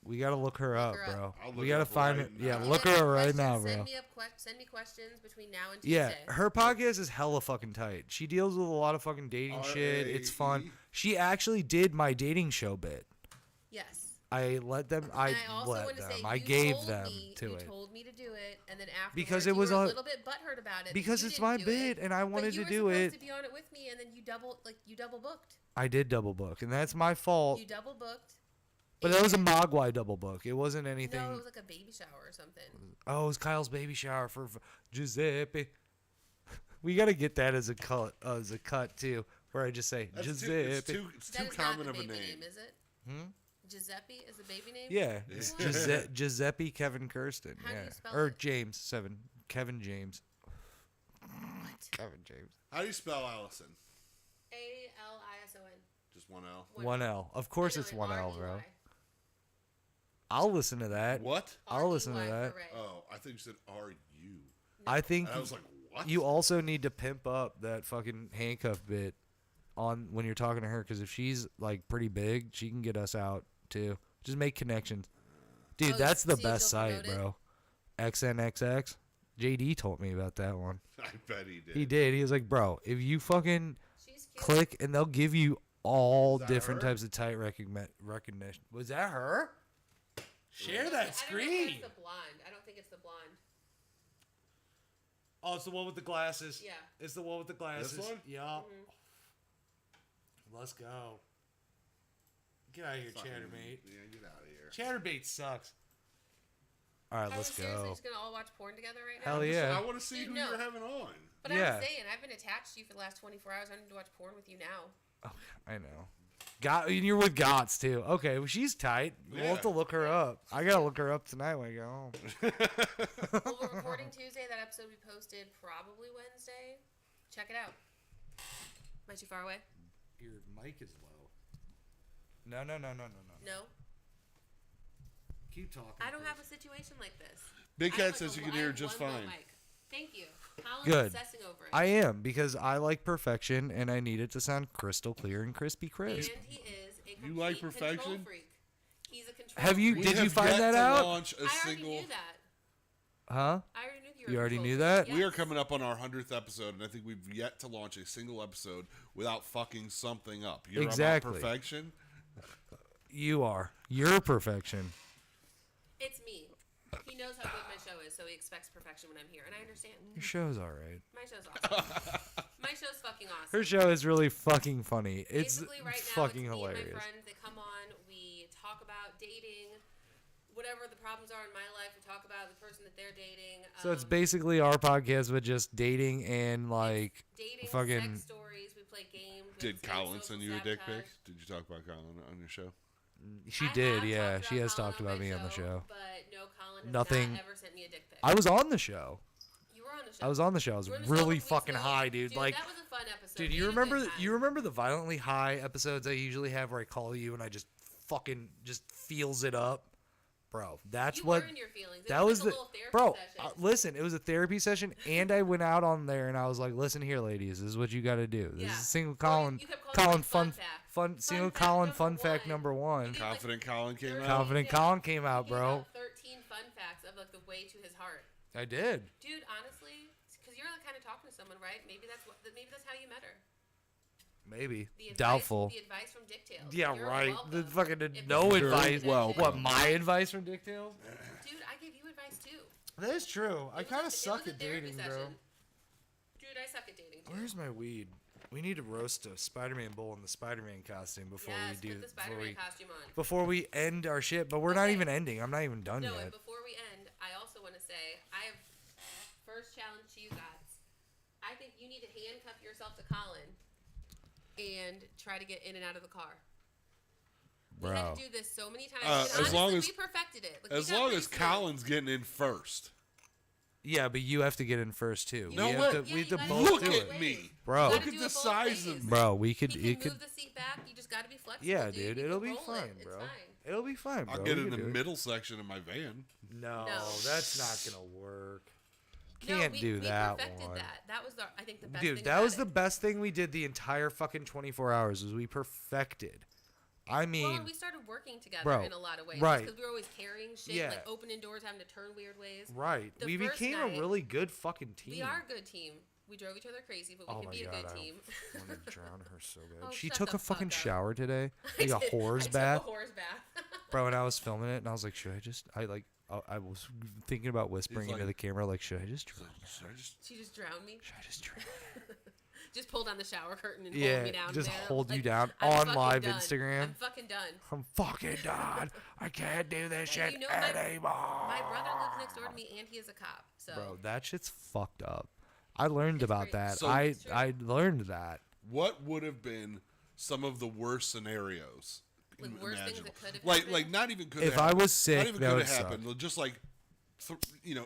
We gotta look her up, her up. bro. I'll We look gotta it up find right it. Yeah, now. look If you her have up right now, questions, bro. Send me questions between now and Tuesday. Yeah, her podcast is hella fucking tight. She deals with a lot of fucking dating shit. It's fun. R-A-E? She actually did my dating show bit. Yes. I let them. And I also let want to them. say I you gave told them me, to you it told me to do it, and then afterwards because it you was were a a little bit butthurt about it. because that you it's didn't my do bit and I wanted to do But you were it. supposed to be on it with me, and then you double booked. I did double book, and that's my fault. You double booked. But that was a Mogwai double book. It wasn't anything. No, it was like a baby shower or something. Oh, it was Kyle's baby shower for Giuseppe. We gotta get that as a cut too, where I just say That's Giuseppe. it's too That is common not of the a baby name. is it? Giuseppe is the baby name. Yeah, it's Giuseppe Kevin Kirsten. How do yeah, you spell or it? James Seven Kevin James. What? Kevin James. How do you spell Allison? Alison. Just one L. One L. Of course, No, it's one L, bro. R-E-Y. I'll listen to that. What? I'll listen to R-E-Y that. for Ray. Oh, I think you said R-U. I think And I was like, what? you also need to pimp up that fucking handcuff bit on when you're talking to her, because if she's like pretty big, she can get us out too. Just make connections, dude. Oh, that's the see if best they'll site, promote it? bro. XNXX. JD told me about that one. I bet he did. He did. He was like, bro, if you fucking She's cute. click and they'll give you all that different her? types of tight recognition. Was that her? Share that I don't know if screen. it's the blonde. I don't think it's the blonde. Oh, it's the one with the glasses. Yeah. It's the one with the glasses. one? Yup. Let's go. Get out of here, Fucking- Chatterbait. Yeah, get out of here. Chatterbait sucks. All right, Are let's we seriously go. just gonna all watch porn together right now? Hell yeah. I want to see Dude, who no. you're having on. But Yeah. I'm saying, I've been attached to you for the last 24 hours. I need to watch porn with you now. Oh, I know. And you're with Gots too. Okay, well, she's tight. We'll have to Yeah. look her up. I gotta look her up tonight when I go home. Well, we're recording Tuesday. That episode we posted probably Wednesday. Check it out. Am I too far away? Your mic is low. No. No? Keep talking. I don't have a situation like this. Big I Cat have says a- you can I hear have just one low fine. mic. Thank you. Colin's Good. obsessing over it. I am, because I like perfection and I need it to sound crystal clear and crispy and crisp. he is a You like complete control perfection? freak. He's a control Have you- freak. did you have find yet that to out? Launch a I already single. knew that. Huh? I already knew you were You a already control knew freak. that? Yes. We are coming up on our 100th episode, and I think we've yet to launch a single episode without fucking something up. You're Exactly. about perfection. You are. You're perfection. It's me. He knows how good my show is, so he expects perfection when I'm here, and I understand. Your show's alright. My show's awesome. My show's fucking awesome. Her show is really fucking funny. It's Basically, right now, fucking it's me hilarious. and my friends that come on. We talk about dating, whatever the problems are in my life. We talk about the person that they're dating. So it's basically our podcast with just dating and dating, fucking. sex stories. We play games. we Did have Colin social send you a dick pic? sabotage. Did you talk about Colin on your show? She I did, have yeah. talked She has Colin talked about my me on the show. But no, Colin has Nothing- not ever sent me a dick pic. I was on the show. You were on the show. I was on the show. I was You were on the show a really couple weeks fucking ago. high, dude. Like, that was a fun episode. dude, We you had a good remember? time. You remember the violently high episodes I usually have where I call you and I just fucking just feels it up, bro. That's You what. were in your feelings. It That was like the a little therapy bro. session. Listen, it was a therapy session, and I went out on there and I was like, "Listen here, ladies, this is what you got to do. This Yeah. is single Well, Colin, you kept calling Colin it fun fact. single fact Colin number fun fact one. number one. You did, Confident Colin came out. Confident Yeah. Colin came out, He gave bro. out 13 fun facts of like the way to his heart. I did. Dude, honestly, because you're like kind of talking to someone, right? Maybe that's how you met her. Maybe The advice, doubtful. The advice from Dick Tales. Yeah, You're right. welcome. The fucking If no you're advice. welcome. What, my advice from Dick Tales? Dude, I gave you advice too. That is true. I It was kind a- of it suck was a at therapy dating, bro. session. Dude, I suck at dating too. Where's my weed? We need to roast a Spider-Man bull in the Spider-Man costume before Yes, we do. put the Spider-Man costume on. Before we end our shit, but we're not Okay. even ending. I'm not even done No, and yet. before we end, I also want to say I have first challenge to you guys. I think you need to handcuff yourself to Colin and try to get in and out of the car. We had Bro. to do this so many times. As and honestly, long as- we perfected it. Like, we As got long pretty as smooth. Colin's getting in first. Yeah, but you have to get in first too. No we way. have to, Yeah, we have you to gotta both Look do at it. me. Bro. You Look gotta at do the it both size of ways. me. Bro, we He could. can It move could. the seat back. You just got to be flexible. Yeah, dude. dude. You It'll can be roll fine, it. bro. It's fine. It'll be fine, bro. I'll get We in can the do it. middle section of my van. No, No. that's not gonna work. No, Can't we, do we that perfected one. that. That was, I think, the best Dude, thing that about was it. the best thing we did the entire fucking 24 hours. Was we perfected I mean, Well, and we started working together bro, in a lot of ways. right. Because we were always carrying shit, Yeah. like opening doors, having to turn weird ways. right. The We first became night- a really good fucking team. We are a good team. We drove each other crazy, but we Oh can my be a God, good I team. want to drown her so good. Oh, She shut took the a fucking fuck up. shower today, I like a did. whore's I bath, took a whore's bath. bro. And I was filming it, and I was like, should I just? I was thinking about whispering into like- the camera, like, should I just drown? Should I just She just drowned me. Should I just drown? Just pull down the shower curtain and Yeah, hold me down. just there. hold you Like, down I'm on fucking live done. Instagram. I'm fucking done. I'm fucking done. I can't do this Yeah, shit you know, my anymore. brother lives next door to me, and he is a cop. So Bro, that shit's fucked up. I learned It's about great. that. So- I learned that. what would have been some of the worst scenarios? Like, worst things imaginable? that could have like happened? not even could If have I happened. was sick, not even that could would have suck. happened. Just like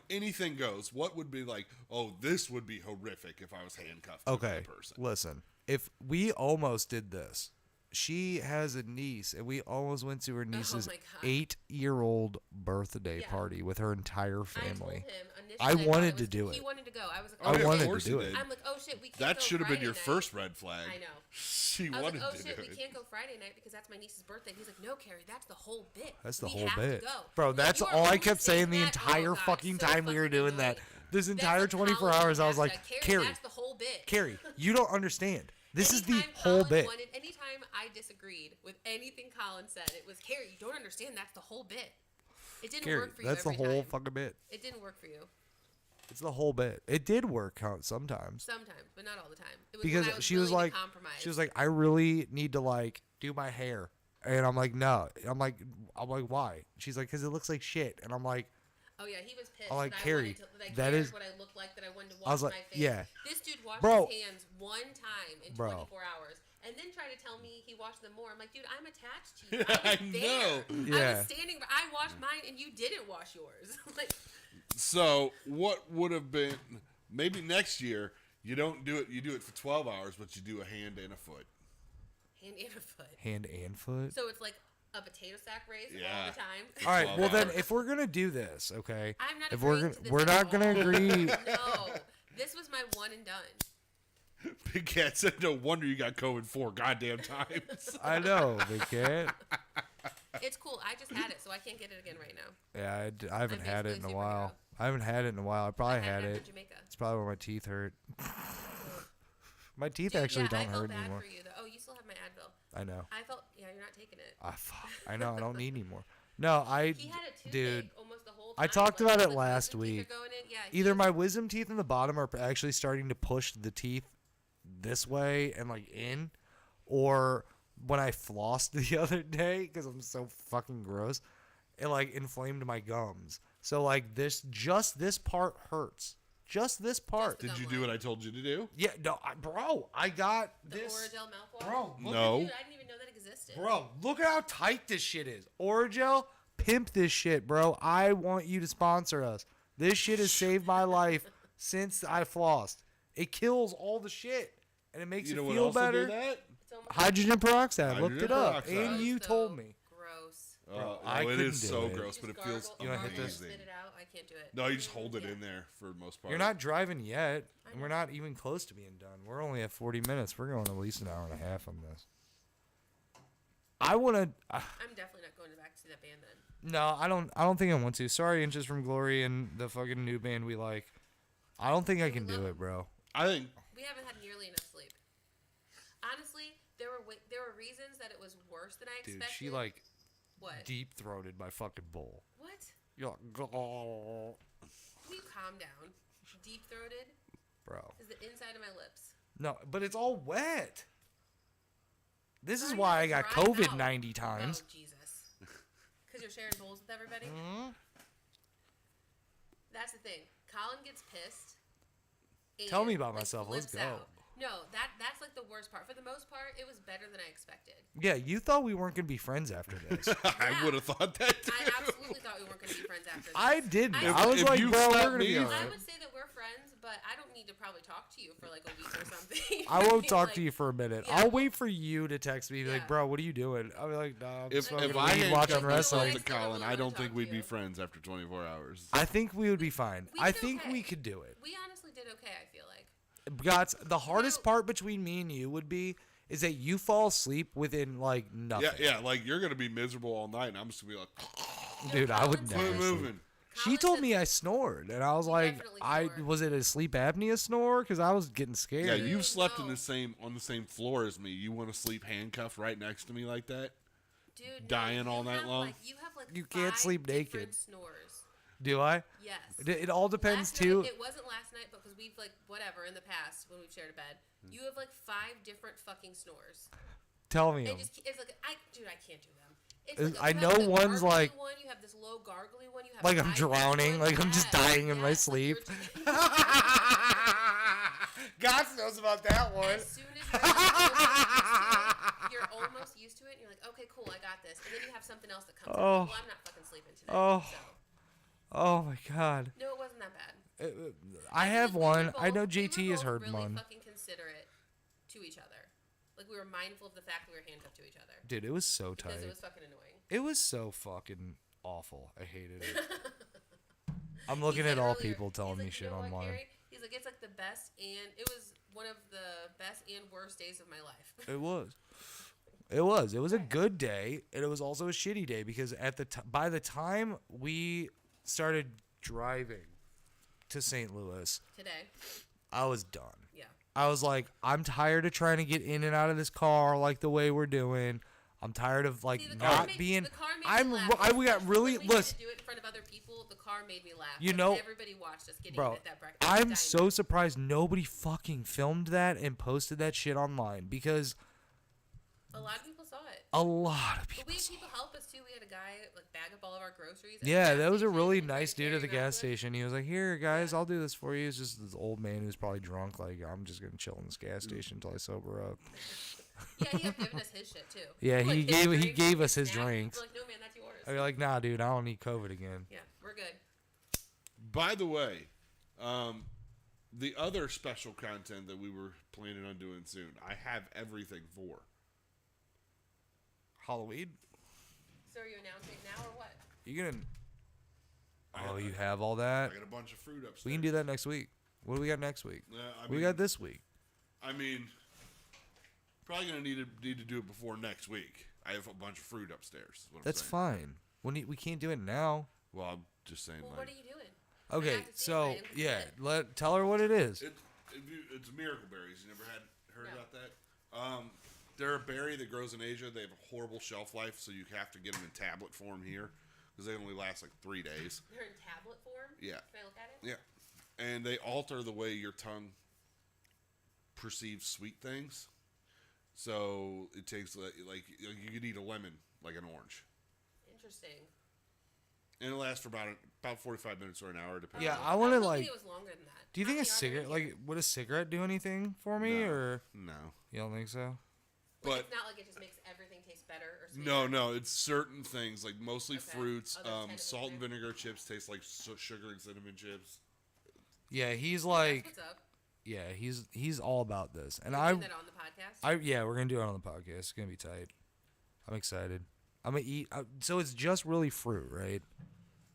anything goes. What would be like? Oh, this would be horrific if I was handcuffed to Okay, that person. listen. If we almost did this, she has a niece, and we almost went to her niece's my God. 8-year-old birthday Yeah. party with her entire I told family. him initially I thought wanted it was- to do He it. wanted to go. I was like, I oh, shit. wanted to course do he it. did. I'm like, oh shit, we can't That go should have been Friday your night. first red flag. I know. She I was wanted like, oh to shit, do we it. can't go Friday night because that's my niece's birthday. He's like, no, Carrie, that's the whole bit. That's the We whole have bit. to go. Bro, I'm like, that's "You are all I only kept saying the that?" Oh, entire God, fucking so time we were fucking doing that. annoying. This That's entire what 24 Colin hours, I was said. like, Carrie, Carrie, that's the whole bit. Carrie, you don't understand. This is the Anytime whole Colin bit. Anytime I disagreed with anything Colin said, it was, Carrie, you don't understand. That's the whole bit. It didn't Carrie, work for you that's the every whole time. fucking bit. It didn't work for you. It's the whole bit. It did work out sometimes. Sometimes, but not all the time. It was Because when I was she was willing like, to compromise. she was like, I really need to like do my hair, and I'm like, no, I'm like, why? She's like, because it looks like shit, and I'm like, oh yeah, he was pissed. I'm like, that Carrie, I wanted to, that cared is- what I looked like, that I wanted to wash I was like, my face. yeah. This dude washed Bro. his hands one time in Bro. 24 hours, and then tried to tell me he washed them more. I'm like, dude, I'm attached to you. I I was there. know. I Yeah. was standing. I washed mine, and you didn't wash yours. Like, So what would have been maybe next year? You don't do it. You do it for 12 hours, but you do a hand and a foot. hand and a foot. hand and foot. So it's like a potato sack race all Yeah. the time. All right, 12 well then, hours. if we're gonna do this, okay, I'm not. if we're agreeing gonna, to this we're at not gonna all. agree. No, this was my one and done. Big Cat said, "No wonder you got COVID 4 goddamn times." I know they can't. It's cool. I just had it, so I can't get it again right now. Yeah, I haven't I'm had it in basically a a while. superhero. I haven't had it in a while. I probably I had it it. after Jamaica. It's probably where my teeth hurt. My teeth Dude, actually yeah, I don't felt hurt bad anymore. for you though. Oh, you still have my Advil. I know. I felt. Yeah, you're not taking it. Fuck. I know. I don't need anymore. No, He had a toothache dude. almost the whole I time. talked like, about it the last wisdom teeth are week. going in. Yeah, Either my wisdom teeth in the bottom are actually starting to push the teeth this way and like in, or when I flossed the other day because I'm so fucking gross, it like inflamed my gums. So like just this part hurts. Just this part. the Did you gum do line. what I told you to do? Yeah, no, bro, I got the this. Orajel mouthwash. Bro, look No. Dude, I didn't even know that existed. Bro, look at how tight this shit is. Orajel, pimp this shit, bro. I want you to sponsor us. This shit has saved my life since I flossed. It kills all the shit, and it makes You you know what feel else will better. do that? It's almost Hydrogen peroxide. Looked Hydrogen it up, peroxide. and you so told me. Gross. Oh, I it couldn't is do so it. gross, Just but it gargle, feels You wanna hit gargle, this? amazing. Spit it out. I can't do it. No, you just hold it Yeah. in there for the most part. You're not driving yet, I and know. we're not even close to being done. We're only at 40 minutes. We're going at least an hour and a half on this. I want to. I'm definitely not going back to that band then. No, I don't. I don't think I want to. Sorry, Inches from Glory and the fucking new band we like. I don't think I can do it, bro. I think We haven't had nearly enough sleep. Honestly, there were reasons that it was worse than I Dude, expected. she like what? deep throated my fucking bowl. What? You're like, "Gah." Can you calm down? Deep throated Bro. is the inside of my lips. No, but it's all wet. This is Trying why to I got dry COVID out. 90 times. Oh Jesus! Because you're sharing bowls with everybody. Hmm? That's the thing. Colin gets pissed. Tell me and, about like, myself. Let's flips go. out. No, that's like the worst part. For the most part, it was better than I expected. Yeah, you thought we weren't gonna be friends after this. I would have thought that too. I absolutely thought we weren't going to be friends after this. I didn't. If- I was if like, you bro, we're slapped gonna me, be I alright. I would say that we're friends, but I don't need to probably talk to you for like a week or something. I won't mean, talk like, to you for a minute. yeah. I'll wait for you to text me, be like, Yeah. bro, what are you doing? I'll be like, nah, I'm If, smoking if weed, I watching handcuffed Like, wrestling. myself to I Colin, still I really don't wanna think talk we'd to be you. friends after 24 hours. I think we would be fine. We I did think okay. we could do it. We honestly did okay, I feel like. Gots, the hardest know- part between me and you would be is that you fall asleep within like nothing. Yeah, like you're gonna be miserable all night, and I'm just gonna be like, Dude, I would Colin never. quit said- Sleep. moving. She Colin told said- me I snored, and I was You like, definitely snore. was it a sleep apnea snore? Because I was getting scared. Yeah, you've slept no. on the same floor as me. You want to sleep handcuffed right next to me like that? Dude, dying no, all you night have, long? Like, you have like You can't 5 sleep naked. different snores. Do I? Yes. It all depends Last too. Night, it wasn't last night, but because we've like whatever in the past when we've shared a bed, you have like 5 different fucking snores. Tell me. It 'em. just it's like I can't do them. It's Is- like, I you have know the one's gargly like- one, you have this low gargly one, you have Like a I'm high-pitched drowning, one. like I'm just Yes, dying in my yes, like sleep. you're- God knows about that one. As soon as you're almost used to it, and you're like, okay, cool, I got this. And then you have something else that comes Oh. up. Well, I'm not fucking sleeping tonight. Oh. So. Oh my God. No, it wasn't that bad. I feel have like we were one. I know both- we JT were has both heard really one. fucking considerate to each other. Like, we were mindful of the fact we were handcuffed to each other. Dude, it was so Because tight. it was fucking annoying. It was so fucking awful. I hated it. I'm He looking said at all earlier, people telling he's me like, shit you know what, online. Carrie? He's like, it's like the best, and it was one of the best and worst days of my life. It was. It was. It was a good day, and it was also a shitty day because at the by the time we started driving to St. Louis, Today, I was done. yeah. I was like, I'm tired of trying to get in and out of this car like the way we're doing. I'm tired of like See, the car not made, being. the car made me laugh. We got really When we had listen. to do it in front of other people. The car made me laugh. You Like, know- everybody watched us getting Bro, in at that breakfast. I'm diner. so surprised nobody fucking filmed that and posted that shit online because A lot of people saw it. a lot of But people. we had saw people help us too. We had a guy like bag up all of our groceries. at Yeah, the that gas was a station really and nice dude carry at the them out gas to us. station. He was like, "Here, guys, I'll do this for you." It's just this old man who's probably drunk. Like, I'm just gonna chill in this gas station until I sober up. Yeah, he had given us his shit too. Yeah, Like, he his gave drinks, gave us his snacks. drinks. We're like, no man, that's yours. I'd be like, "Nah, dude, I don't need COVID again." Yeah, we're good. By the way, the other special content that we were planning on doing soon, I have everything for. Halloween? So are you announcing it now or what? You gonna? Oh, you have all that? I got a bunch of fruit upstairs. We can do that next week. What do we got next week? We We got this week. I mean, probably gonna need to do it before next week. I have a bunch of fruit upstairs. is what I'm That's saying. fine. We can't do it now. Well, I'm just saying. Well, like, what are you doing? Okay, have to see so it, I didn't yeah, see it. tell her what it is. It's miracle berries. You never heard No. about that? They're a berry that grows in Asia. They have a horrible shelf life, so you have to get them in tablet form here because they only last like 3 days. They're in tablet form? Yeah. Can I look at it? Yeah, and they alter the way your tongue perceives sweet things. So it takes like you could eat a lemon like an orange, Interesting. and it lasts for about 45 minutes or an hour, depending. Yeah, on- I wanna, was thinking like- it was longer than that. Do you How think a many are there cigarette, in here? like, would a cigarette do anything for me, No. or No, you don't think so? Like, but it's not like it just makes everything taste better or sweeter. no, it's certain things like mostly Okay. fruits. Oh, that's kind of Salt and weird. vinegar chips taste like sugar and cinnamon chips. Yeah, he's That's like, what's up. yeah, he's all about this, and We're doing that on the podcast. yeah, we're gonna do it on the podcast. It's gonna be tight. I'm excited. I'm gonna eat. So it's just really fruit, right?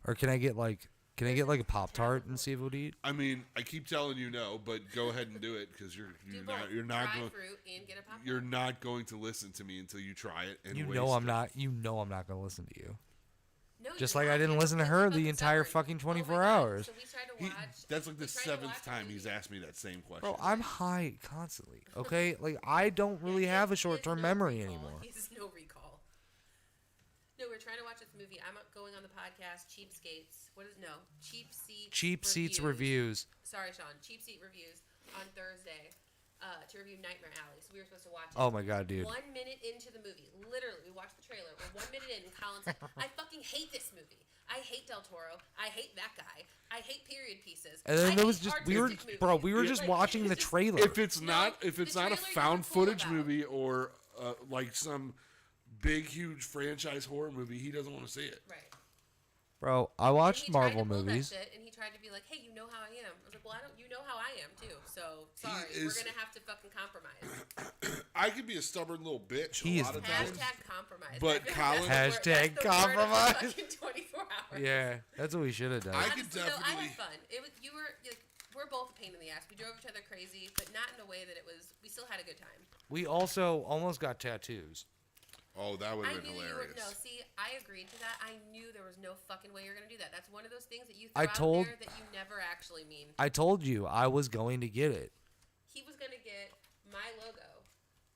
Or can I get like a Pop-Tart and see if it would eat? I mean, I keep telling you no, but go ahead and do it because you're Do not both. you're not Dry going fruit and get a pop. you're not going to listen to me until you try it. And You waste know I'm it. not. You know I'm not gonna listen to you. No, Just you're like I not. didn't You're listen to completely her the fucking entire stubborn. fucking Oh my 24 God. hours. So we tried to He, watch. that's like the we tried to seventh watch a time he's movie. asked me that same question. Bro, I'm high constantly. Okay, like I don't really Yeah, have a he has short-term no memory recall. anymore. He has no recall. No, we're trying to watch this movie. I'm going on the podcast. Cheapskates. What is Cheap Seats reviews. Sorry, Sean. Cheap Seat Reviews on Thursday to review Nightmare Alley. So we were supposed to watch it. Oh my god, dude. 1 minute into the movie, literally, we watched the trailer. We're 1 minute in, and Colin's like, "I fucking hate this movie. I hate Del Toro. I hate that guy. I hate period pieces." And then I there was hate just artistic we were movies." just Like, watching it's the just- trailer. If it's No, not a the found trailer you're cool footage about. movie or like some big huge franchise horror movie, he doesn't want to see it. Right. Bro, I And watched he tried Marvel to pull that movies. shit, and he tried to be like, "Hey, you know how I am." I was like, "Well, I don't. You know how I am too. So sorry, we're is- gonna have to fucking compromise." I could be a stubborn little bitch He a is lot of times. Hashtag compromise. But I feel Colin- that's the word- Hashtag that's the word of the compromise. fucking 24 hours. Yeah, that's what we should have done. I could Honestly, though, I definitely- had fun. It was, you were like, we're both a pain in the ass. We drove each other crazy, but not in a way that it was. We still had a good time. We also almost got tattoos. Oh, that would I have been knew you hilarious. would. No, see, I agreed to that. I knew there was no fucking way you're gonna do that. That's one of those things that you I throw told- out there that you never actually mean. I told you I was going to get it. He was gonna get my logo,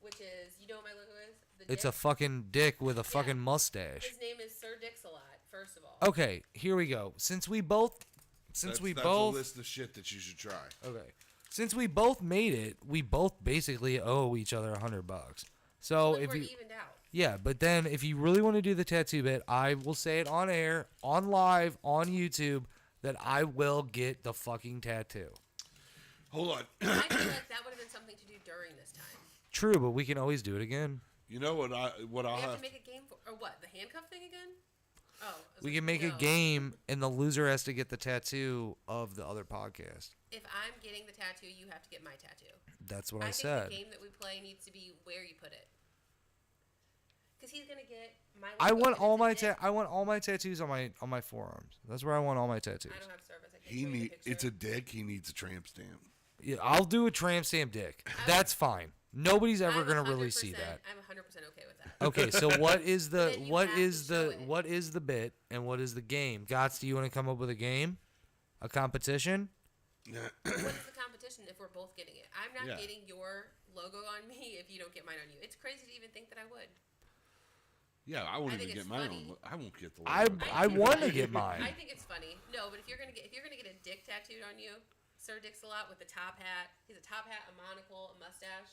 which is, you know what my logo is? The It's a dick. fucking dick with a fucking mustache. His name is Sir Dix-a-Lot. First of all. Okay, here we go. Since we both That's both a list of shit that you should try. okay. Since we both made it, we both basically owe each other $100. So Look, if we're you evened out. yeah, but then if you really want to do the tattoo bit, I will say it on air, on live, on YouTube that I will get the fucking tattoo. Hold on. I feel like that would have been something to do during this time. True, but we can always do it again. You know what I'll We have have to make a game for, or what? The handcuff thing again? Oh, I was We like, can make a no. game, and the loser has to get the tattoo of the other podcast. If I'm getting the tattoo, you have to get my tattoo. That's what I I think said. the game that we play needs to be where you put it. Because he's gonna get my. I logo, want and all it's a my dick. I want all my tattoos on my forearms. That's where I want all my tattoos. I don't have service. I can't he show you the need picture. it's a dick. He needs a tramp stamp. Yeah, I'll do a tramp stamp dick. That's fine. Nobody's ever I'm gonna really 100% see that. I'm 100% okay with that. Okay, so what is the Then you what have is to show the it. what is the bit and what is the game? Gots, do you want to come up with a game? A competition? What's the competition if we're both getting it? I'm not Yeah. getting your logo on me if you don't get mine on you. It's crazy to even think that I would. Yeah, I won't I think even it's get mine funny. on. I won't get the. I logo. I want to get mine. I think it's funny. No, but if you're gonna get a dick tattooed on you, Sir Dix-a-Lot with the top hat. He's a top hat, a monocle, a mustache.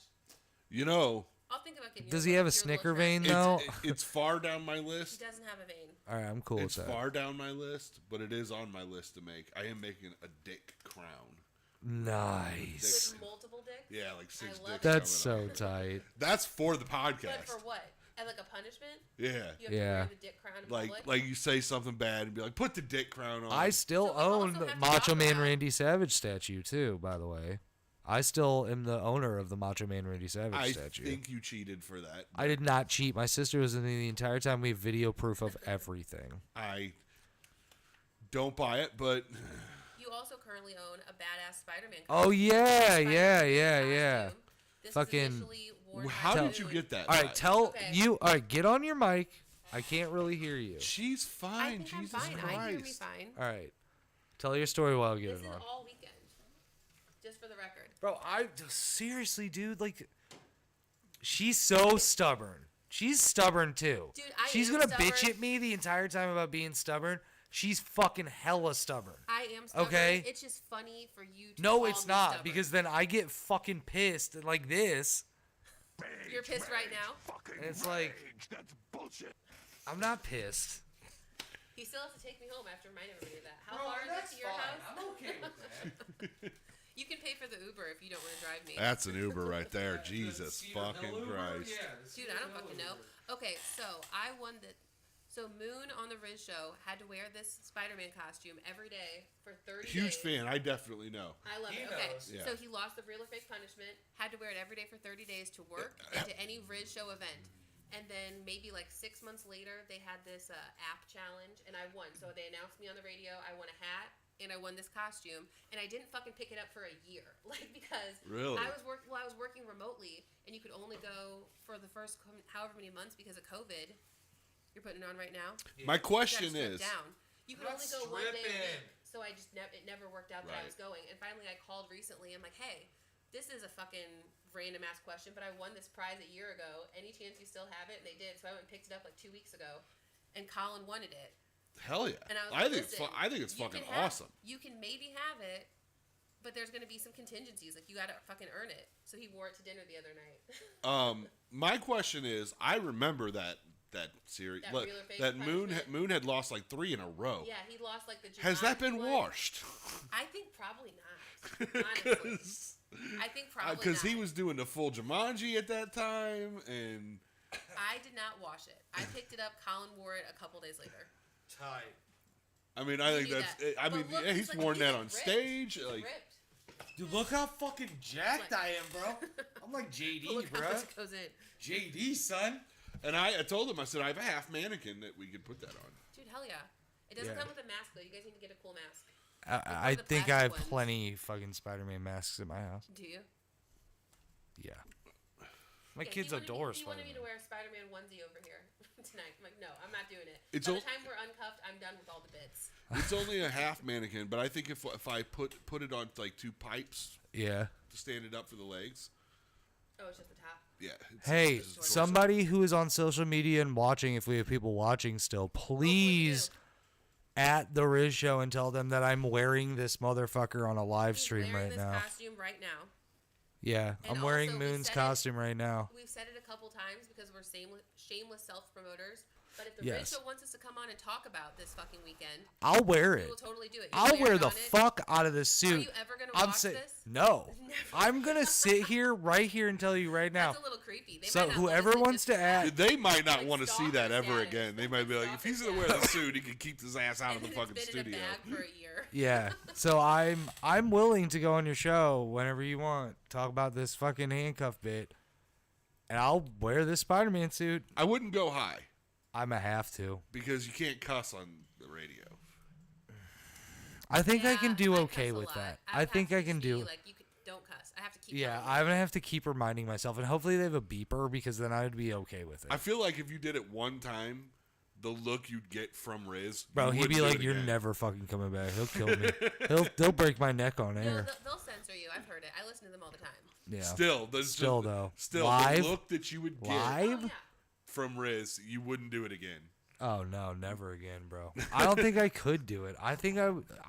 You know, I'll think about getting. you Does a he have a little snicker dress. vein though? it's far down my He list. doesn't have a vein. All right, I'm cool It's with that. far down my list, but it is on my list to make. I am making a dick crown. Nice. With multiple dicks. Yeah, like 6 I love dicks. it. That's coming so up. tight. That's for the But podcast. for what? As like a punishment? Yeah, You have to Yeah. wear the dick crown in public? like you say something bad and be like, put the dick crown on. I still So we own also the have to Macho talk Man about- Randy Savage statue too, by the way. I still am the owner of the Macho Man Randy Savage I statue. think you cheated for that. I did not cheat. My sister was in the entire time. We have video proof of everything. I don't buy it, but You also currently own a badass Spider-Man Oh costume. yeah, Spider-Man yeah, yeah, costume. yeah. This Fucking- is initially worn by how did you Boone. get that? All right, vibe? tell Okay. you. All right, get on your mic. I can't really hear you. She's I fine. think Jesus I'm fine. Christ. I hear me fine. All right, tell your story while I get This it is on. all weekend. Just for the record. Bro, I seriously, dude, like, she's so stubborn. She's stubborn too. Dude, I She's am gonna bitch stubborn. at me the entire time about being stubborn. She's fucking hella stubborn. I am stubborn. Okay. It's just funny for you to No, call it's me not stubborn. because then I get fucking pissed like this. You're pissed right now? Fucking It's like- rage. That's bullshit. I'm not pissed. He still has to take me home after reminding everybody of that. How far is it to your house? I'm okay with that. You can pay for the Uber if you don't want to drive me. That's an Uber right there. Jesus fucking Christ. Dude, I don't fucking know. Okay, so I won the. So Moon on the Riz show had to wear this Spider-Man costume every day for 30 Huge days. fan. I definitely know. I love He it. Okay, knows. Yeah. so he lost the real or fake punishment, had to wear it every day for 30 days to work and to any Riz show event. And then maybe like 6 months later, they had this app challenge, and I won. So they announced me on the radio. I won a hat, and I won this costume, and I didn't fucking pick it up for a year, like because Really? I was working remotely, and you could only go for the first however many months because of COVID. You're putting it on right now. My You question gotta strip is, down. You could I'm only not go one day a stripping. week. So I just it never worked out that I Right. was going. And finally I called recently. I'm like, hey, this is a fucking random ass question, but I won this prize a year ago. Any chance you still have it? And they did. So I went and picked it up like 2 weeks ago. And Colin wanted it. hell yeah. And I was I like, think it's listen, I think it's you fucking can have- awesome. You can maybe have it, but there's going to be some contingencies. Like, you got to fucking earn it. So he wore it to dinner the other night. My question is, I remember that series That look, real or fake that punishment? Moon had lost like 3 in a row. Yeah, he lost like the Has that been Jumanji one. washed? I think probably not. Honestly. I think probably Because not. he was doing the full Jumanji at that time, and I did not wash it. I picked it up. Colin wore it a couple days later. Tight. I mean, I You think need that's. that. I But mean, look, yeah, it's he's like- worn he's that like on ripped. stage. He's Like, ripped. Dude, look how fucking jacked Like- I am, bro. I'm like JD, But look how bro. much goes in. JD, son. and I told him, I said, I have a half mannequin that we could put that on. Dude, hell yeah. It doesn't Yeah. come with a mask, though. You guys need to get a cool mask. I the think I have plastic ones. plenty fucking Spider-Man masks at my house. Do you? Yeah. My Yeah, kids he wanted adore me, He wanted me to Spider-Man. wear a Spider-Man onesie over here tonight. I'm like, no, I'm not doing it. It's By the o- time we're uncuffed, I'm done with all the bits. It's only a half mannequin, but I think if I put it on like 2 pipes Yeah. to stand it up for the legs, Oh, it's just the top. yeah. Hey, it's torso. somebody who is on social media and watching, if we have people watching still, please at the Riz Show and tell them that I'm wearing this motherfucker on a live He's stream wearing right this now. costume right now. Yeah, And I'm wearing also, we Moon's said it- costume right now. We've said it a couple times because we're shameless self-promoters. But if the Yes. Riz Show wants us to come on and talk about this fucking weekend, I'll wear we it. will totally do it. I'll You'll wear the on it. fuck out of this Are suit. you ever gonna I'm watch sa- this? No. Never. I'm gonna sit here right here and tell you right now. That's a little creepy. They So might not let whoever us in wants just to for that. add- They might not Like want to see stalker that ever status. again. They might be like, if he's gonna wear the suit, he can keep his ass out of And the then fucking it's been studio. in a bag for a year. Yeah. So I'm willing to go on your show whenever you want. Talk about this fucking handcuff bit. And I'll wear this Spider-Man suit. I wouldn't go high I'm a have to. because you can't cuss on the radio. I think I Yeah, can do cuss okay a with lot. that. would I have think to I can be do. like don't cuss. I have to keep. Yeah, telling you. I'm gonna have to keep reminding myself, and hopefully they have a beeper because then I'd be okay with it. I feel like if you did it one time, the look you'd get from Riz, Bro, you he'd wouldn't be do like, it "You're again." never fucking coming back. He'll kill me. They'll break my neck on No, air." they'll censor you. I've heard it. I listen to them all the time. Yeah. Still, Though. still Live? the look that you would get Live? Oh, yeah. from Riz, you wouldn't do it again. Oh no, never again, bro. I don't think I could do it. I think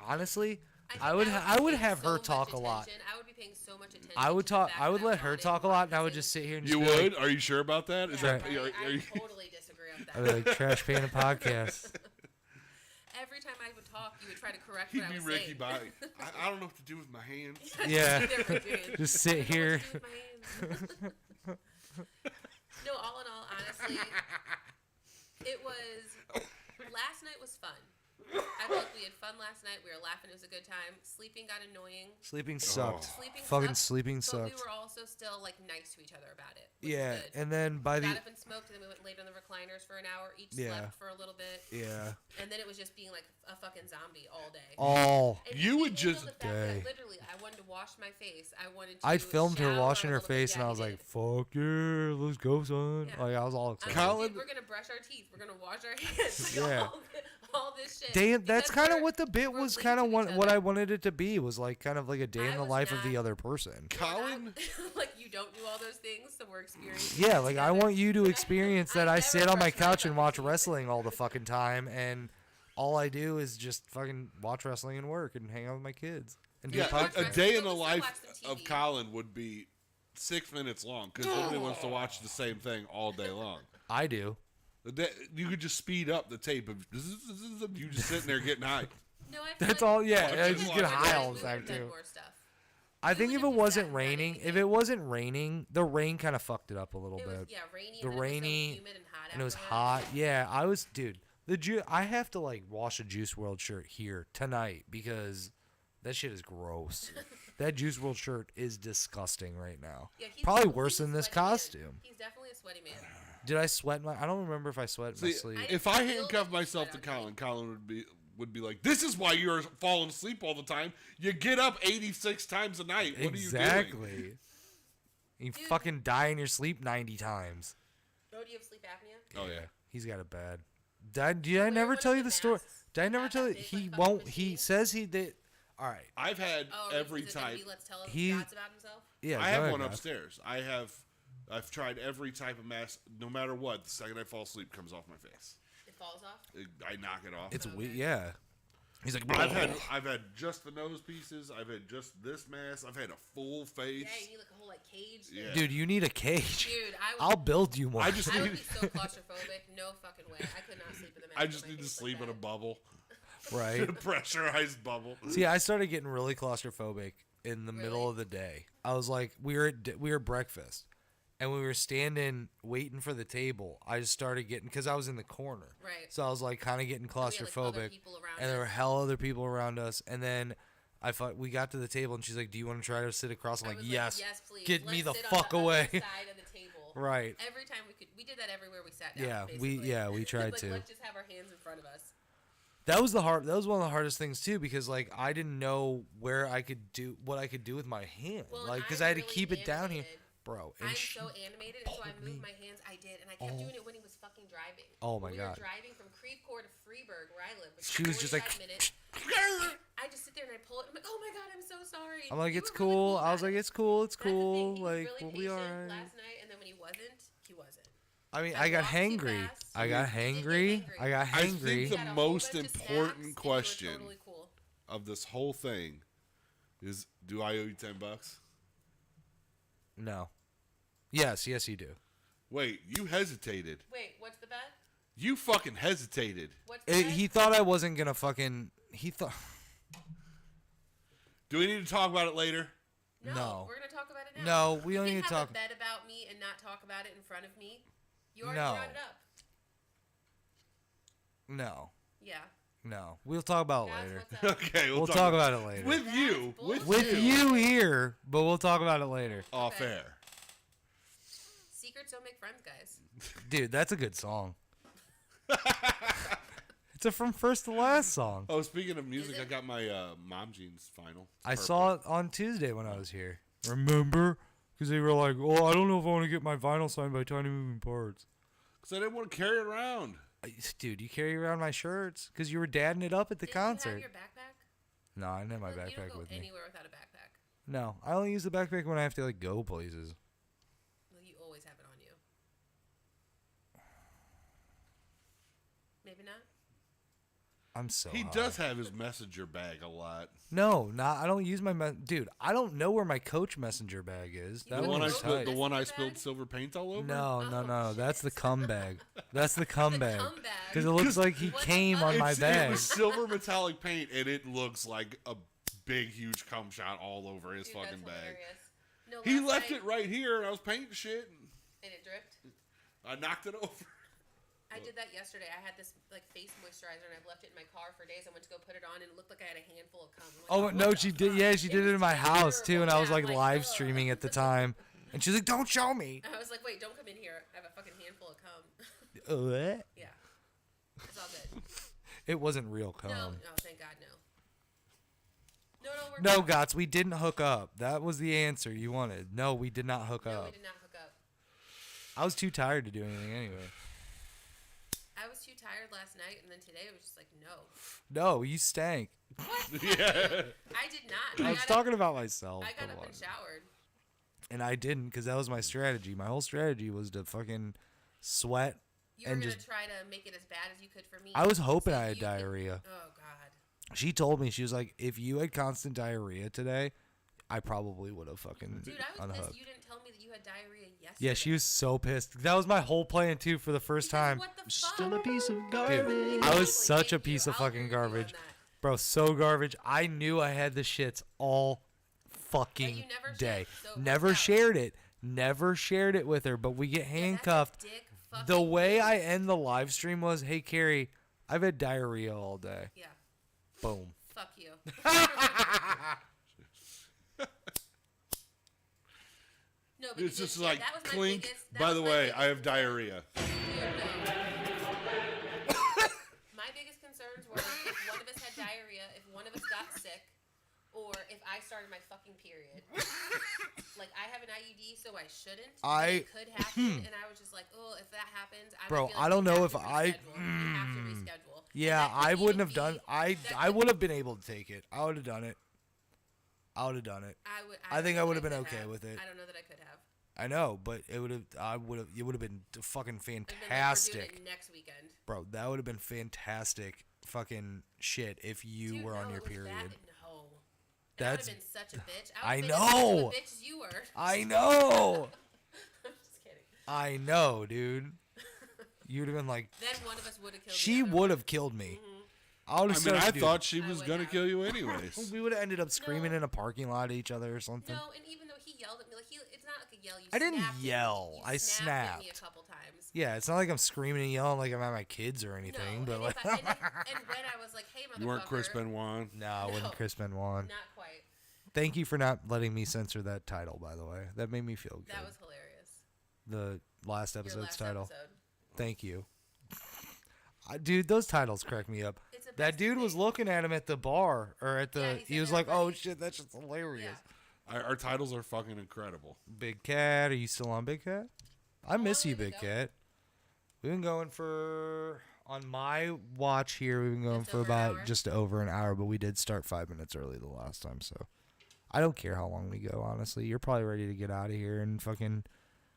honestly, think I would be have paying her so talk much a lot. attention. I would be paying so much attention. I would to the talk. fact I would that let I'm her not talk a in lot, and I would practicing. just sit here and just You be like, would? Are you sure about that? Is Yeah, that right? are I you, totally disagree with I'd that. be like trash pan a podcast. Every time I would talk, you would try to correct he'd what I be was Ricky saying. Bobby. I don't know what to do with my hands. Yeah. They're doing. Just sit I don't know here. what to do with my hands. No, all in all, honestly, it was. Last night was fun. I feel like we had fun last night. We were laughing. It was a good time. Sleeping got annoying. Sleeping sucked. Sleeping Fucking sucked, sleeping But sucked. we were also still like nice to each other about it. Which Yeah, is good. and then by the Got up and smoked, and then we went laid on the recliners for an hour. Each Yeah. slept for a little bit, yeah, and then it was just being like a fucking zombie all day. all And You he would handled just- the fact that Day. literally, I wanted to wash my face. I wanted to. I filmed her shower washing a her little bit. face, and Yeah, I was he like, did. "Fuck yeah, let's go, son!" Yeah. Like I was all I'm excited. like, Colin- dude, we're gonna brush our teeth. We're gonna wash our hands. Like, Yeah. all this shit. That's Because kind of we're- what the bit we're was. linked Kind of to each what other. I wanted it to be was like kind of like a day in I the was life of the not- other person. Colin? like you don't do all those things, so we're experiencing. Yeah, it like I together. want you to experience that I never sit on my brush my couch and watch fucking teeth. wrestling all the fucking time, and all I do is just fucking watch wrestling and work and hang out with my kids and do Yeah, a podcast. a day in the We'll still life watch some of TV. Colin would be 6 minutes long because nobody wants to watch the same thing all day long. I do. You could just speed up the tape of you just sitting there getting high. No, I feel That's like all. Yeah, Watch I it, just watch get it. high all we the time would've done too. more stuff. I We think if would've it just wasn't sat and done raining, anything. if it wasn't raining, the rain kind of fucked it up a little It bit. was rainy. The And then rainy, it was so humid and hot. And it was afterwards. hot. Yeah, dude. I have to like wash a Juice World shirt here tonight because that shit is gross. That Juice World shirt is disgusting right now. Yeah, he's Probably he's worse a than this sweaty man. costume. He's definitely a sweaty man. Did I sweat my? I don't remember if I sweat my See, sleep. if I feel like handcuff you myself to sweat on me. Colin would be like, "This is why you're falling asleep all the time. You get up 86 times a night. What are you doing?" Exactly. You fucking die in your sleep 90 times. Oh, do you have sleep apnea? Oh yeah. He's got it bad. Did I Wear never one of tell you the the story? masks Did I never that tell you? big, He like, fucking won't. He machine? says he did. All right. I've had Oh, every is it gonna type. be, let's tell him He- gods about himself. Yeah. I go have ahead, one guys. upstairs. I've tried every type of mask. No matter what, the second I fall asleep, it comes off my face. It falls off. I knock it off. It's Okay. weird. Yeah. He's like, I've had just the nose pieces. I've had just this mask. I've had a full face. Yeah, you need like a whole cage. thing. Yeah. dude, you need a cage. Dude, I'll build you one. I just I would need be so claustrophobic. No fucking way. I could not sleep in the mask. I on just my need to face sleep like in a that. bubble, right. a pressurized bubble. See, I started getting really claustrophobic in the middle Really? of the day. I was like, we were at breakfast, and we were standing waiting for the table. I just started getting because I was in the corner, Right. so I was like kind of getting We had, like, other claustrophobic, people around and there were us. hell other people around us. And then we got to the table, and she's like, "Do you want to try to sit across?" I'm I like, was "Yes, yes, please. get me Let's the sit on fuck the other away." Side of the table. Right. Every time we did that everywhere we sat down. Yeah, basically. we tried like, to. Let's just have our hands in front of us. That was one of the hardest things too, because like I didn't know what I could do with my hand, Well, like because I'm I had to really keep it down here, animated. bro. And I'm she so animated, and so I pulled moved me- my hands. I did, and I kept doing it when he was fucking driving. Oh my we God. were driving from Creve Coeur to Freeburg, where I live. Which She is was just like, 45 minutes. I just sit there and I pull it. I'm like, oh my God, I'm so sorry. I'm like, You it's were really cool. I about was like, it. it's cool. It's That's the thing, cool. he was Like really we'll be patient alright. last night, and then when he wasn't, he wasn't. I mean, I I got walked too hangry. fast. I got You did get hangry. hangry. I got I think hangry. the Had a whole most bunch of snacks, important and you were question totally cool. of this whole thing is: do I owe you $10? No. Yes, you do. Wait, you hesitated. Wait, what's the bet? You fucking hesitated. What's the bet? He thought I wasn't gonna fucking. He thought. Do we need to talk about it later? No. We're gonna talk about it now. No, we you don't can need to have talk. a bet about me and not talk about it in front of me. You already No. brought it up. No. Yeah. No. We'll talk about it Guys, later. what's up? Okay, We'll talk about it later. with That's you. bullshit. With you here, but we'll talk about it later. Off Okay. air. Secrets don't make friends, guys. Dude, that's a good song. It's a from first to last song. Oh, speaking of music, Is I it? got my Mom Jeans final. It's I purple. saw it on Tuesday when I was here. Remember? Because they were like, "Oh, I don't know if I want to get my vinyl signed by Tiny Moving Parts." Because I didn't want to carry it around. Dude, you carry around my shirts because you were dadding it up at the Did concert. you have your backpack? No, I didn't have my Look, you backpack don't go with me. anywhere without a backpack. No, I only use the backpack when I have to like go places. Well, you always have it on you. Maybe not. I'm so. He high. does have his messenger bag a lot. No, I don't use my dude. I don't know where my Coach messenger bag is. You That The don't one I was know spilled, tight. the one I Messenger spilled bag? silver paint all over. No, Oh, that's the shit. cum bag. That's the cum bag. cum bag. Because it looks like he What the came fuck? on my It bag. was silver metallic paint, and it looks like a big, huge cum shot all over his Dude, fucking that's bag. hilarious. No, He last left night- it right here, and I was painting shit, and And it dripped. I knocked it over. I did that yesterday. I had this like face moisturizer and I've left it in my car for days. I went to go put it on and it looked like I had a handful of cum. I'm like, Oh what no, the she did. fuck? Yeah, she did it was in my house too, and I was terrible. like Yeah, live ugh. streaming at the time, and she's like, "Don't show me." I was like, wait, don't come in here. I have a fucking handful of cum. What? Yeah, it's all good. It wasn't real cum. No, thank God, no. No, we're No, good. Gots, we didn't hook up. That was the answer you wanted. No, we did not hook No, up. we did not hook up. I was too tired to do anything anyway. I was too tired last night, and then today it was just like, no. No, you stank. Yeah. I did not. I was talking about myself. I got but up and what? showered. And I didn't because that was my strategy. My whole strategy was to fucking sweat. You were And gonna just- try to make it as bad as you could for me. I was hoping so I had you could- diarrhea. Oh God. She told me, she was like, if you had constant diarrhea today, I probably would have fucking Dude, I was unhooked. pissed you didn't tell me that you had diarrhea yesterday. Yeah, she was so pissed. That was my whole plan too for the first Because time. What the Still fuck? a piece of Dude, garbage. I was Exactly, such a thank you. piece of I'll fucking agree with you on garbage. that. Bro, so garbage. I knew I had the shits all fucking you never day. shared, so it Never worked out. shared it. Never shared it with her, but we get Yeah, that's a handcuffed. dick fucking The way move. I end the live stream was, "Hey Carrie, I've had diarrhea all day." Yeah. Boom. Fuck you. No, but It's you just did- like that was my clink. biggest- that By was the my way, biggest I have concern. diarrhea. Dude, no. My biggest concerns were if one of us had diarrhea, if one of us got sick, or if I started my fucking period. Like, I have an IUD, so I shouldn't. but it could happen, and I was just like, oh, if that happens, I Bro, would be like, I don't "We know have if to I- reschedule. We have to reschedule." Yeah, And that I could wouldn't even have done. be- I that I could- would have been able to take it. I would have done it. I would have done it. I would. I don't think know I that would have been could okay have. with it. I don't know that I could have. I know, but it would have. I would have. It would have been fucking It'd been like, we're doing fantastic, it next weekend. bro. That would have been fantastic, fucking shit. If you Dude, were on no, your it was period, that, no. That's- I would have been such a bitch. I I, know. As much of a bitch as you were. I know. I'm just kidding. I know, dude. You would have been like, Then one of us would have killed. she the other would one. have killed me. I would I have. mean, I dude, thought she I was would gonna have. kill you anyways. we would have ended up screaming No. in a parking lot at each other or something. No, and even though he yelled at me, like it's not like a yell. You I didn't snapped at me. yell. You I snapped at me a snapped. couple times. Yeah, it's not like I'm screaming and yelling like I'm at my kids or anything, No, but and, like, if I, and when I was like, "Hey, motherfucker," You weren't Chris Benoit. no, I wasn't No. Chris Benoit. Not quite. Thank you for not letting me censor that title, by the way. That made me feel good. That was hilarious. The last Your episode's last title. episode. Thank you. Dude, those titles crack me up. It's a That dude was looking at him at the bar or at the. Yeah, he was they're like, "Oh funny. shit, that's just hilarious." Yeah. Our titles are fucking incredible. Big Cat, are you still on Big Cat? I miss long you, have we Big been going? Cat. We've been going for on my watch here. We've been going Just for over an about hour? just over an hour, but we did start 5 minutes early the last time, so I don't care how long we go. Honestly, you're probably ready to get out of here and fucking.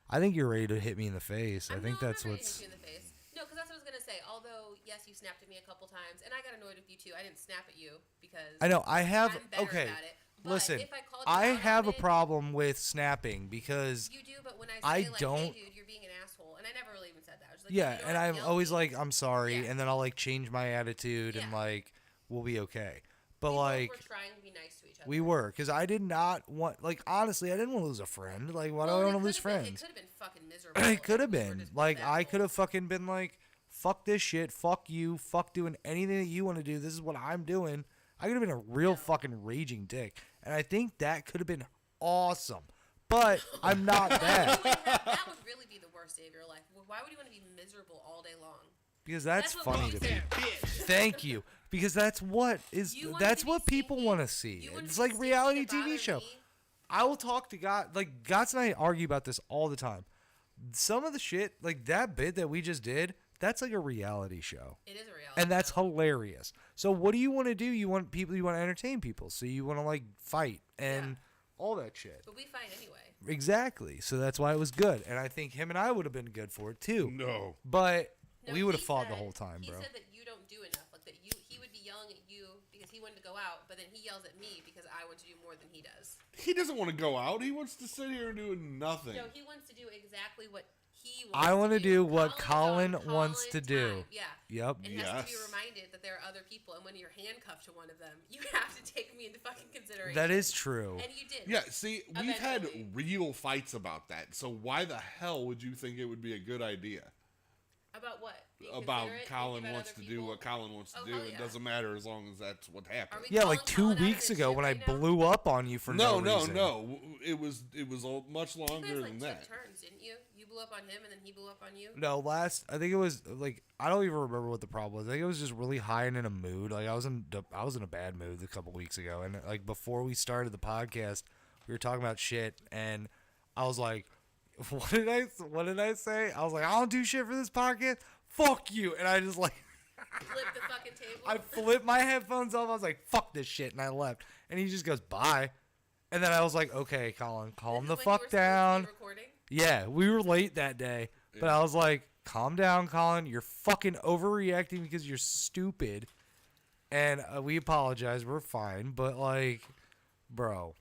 I think you're ready to hit me in the face. I think that's I'm not ready to what's. hit you in the face. No, because that's what I was gonna say. Although, yes, you snapped at me a couple times, and I got annoyed with you too. I didn't snap at you because I know I have. I'm better Okay, about it. But listen. if I called you I out have on a it, problem with snapping because You do, but when I I say like, don't- "Hey, dude, you're being an asshole," and I never really even said that. I was like, yeah, "You know and what? I'm Yell always at me." like, I'm sorry, Yeah. and then I'll like change my attitude and Yeah. like we'll be okay. But We both like. were trying to be nice to each other. We were, because I did not want, like, honestly, I didn't want to lose a friend. Like, why do I Well, want it to lose could've been- friends? It could have been fucking miserable. It could if have we were been. just Like, both I could have assholes. fucking been like, fuck this shit, fuck you, fuck doing anything that you want to do. This is what I'm doing. I could have been a real fucking raging dick. And I think that could have been awesome. But I'm not that. That would really be the worst day of your life. Why would you want to be miserable all day long? Because that's That's what funny we to me. said. Thank you. Because that's what is, You wanted that's to be what people sneaky. want to see. You wanted It's to like be reality sneaky to TV bother show. me. I will talk to God. Like, Gots and I argue about this all the time. Some of the shit, like that bit that we just did, that's like a reality show. It is a reality. And that's show. hilarious. So what do you want to do? You want people, you want to entertain people. So you want to like fight and Yeah. all that shit. But we fight anyway. Exactly. So that's why it was good. And I think him and I would have been good for it too. No. But No, we would have he fought the said- whole time, bro. He said that you don't do enough. Like that he would be yelling at you because he wanted to go out, but then he yells at me because I want to do more than he does. He doesn't want to go out. He wants to sit here and do nothing. No, he wants to do exactly what he wants. I want to do what Colin's Colin on wants to Colin do. time. Yeah. Yep. And has to be Yes. reminded that there are other people, and when you're handcuffed to one of them, you have to take me into fucking consideration. That is true. And you did. Yeah, see, we've had Eventually. real fights about that. So why the hell would you think it would be a good idea? About what? Being About considerate, Colin thinking about wants other to do people? what Colin wants to Oh, do. hell It yeah. doesn't matter as long as that's what happened. Are we Yeah, calling like 2 Colin out of weeks his ago shit when I right now? blew up on you for no, No, reason. no. It was much You longer guys like than took that. turns, didn't you? You blew up on him, and then he blew up on you. No, I think it was like I don't even remember what the problem was. I think it was just really high and in a mood. Like I was in a bad mood a couple weeks ago, and like before we started the podcast, we were talking about shit, and I was like, what did I say? I was like, I don't do shit for this podcast. Fuck you, and I just like Flip the fucking table. I flipped my headphones off. I was like, fuck this shit, and I left. And he just goes bye, and then I was like, okay, Colin, calm the This is when you fuck were supposed to be down. recording? Yeah, we were late that day, but I was like, calm down, Colin. You're fucking overreacting because you're stupid. And we apologize. We're fine. But, like, bro,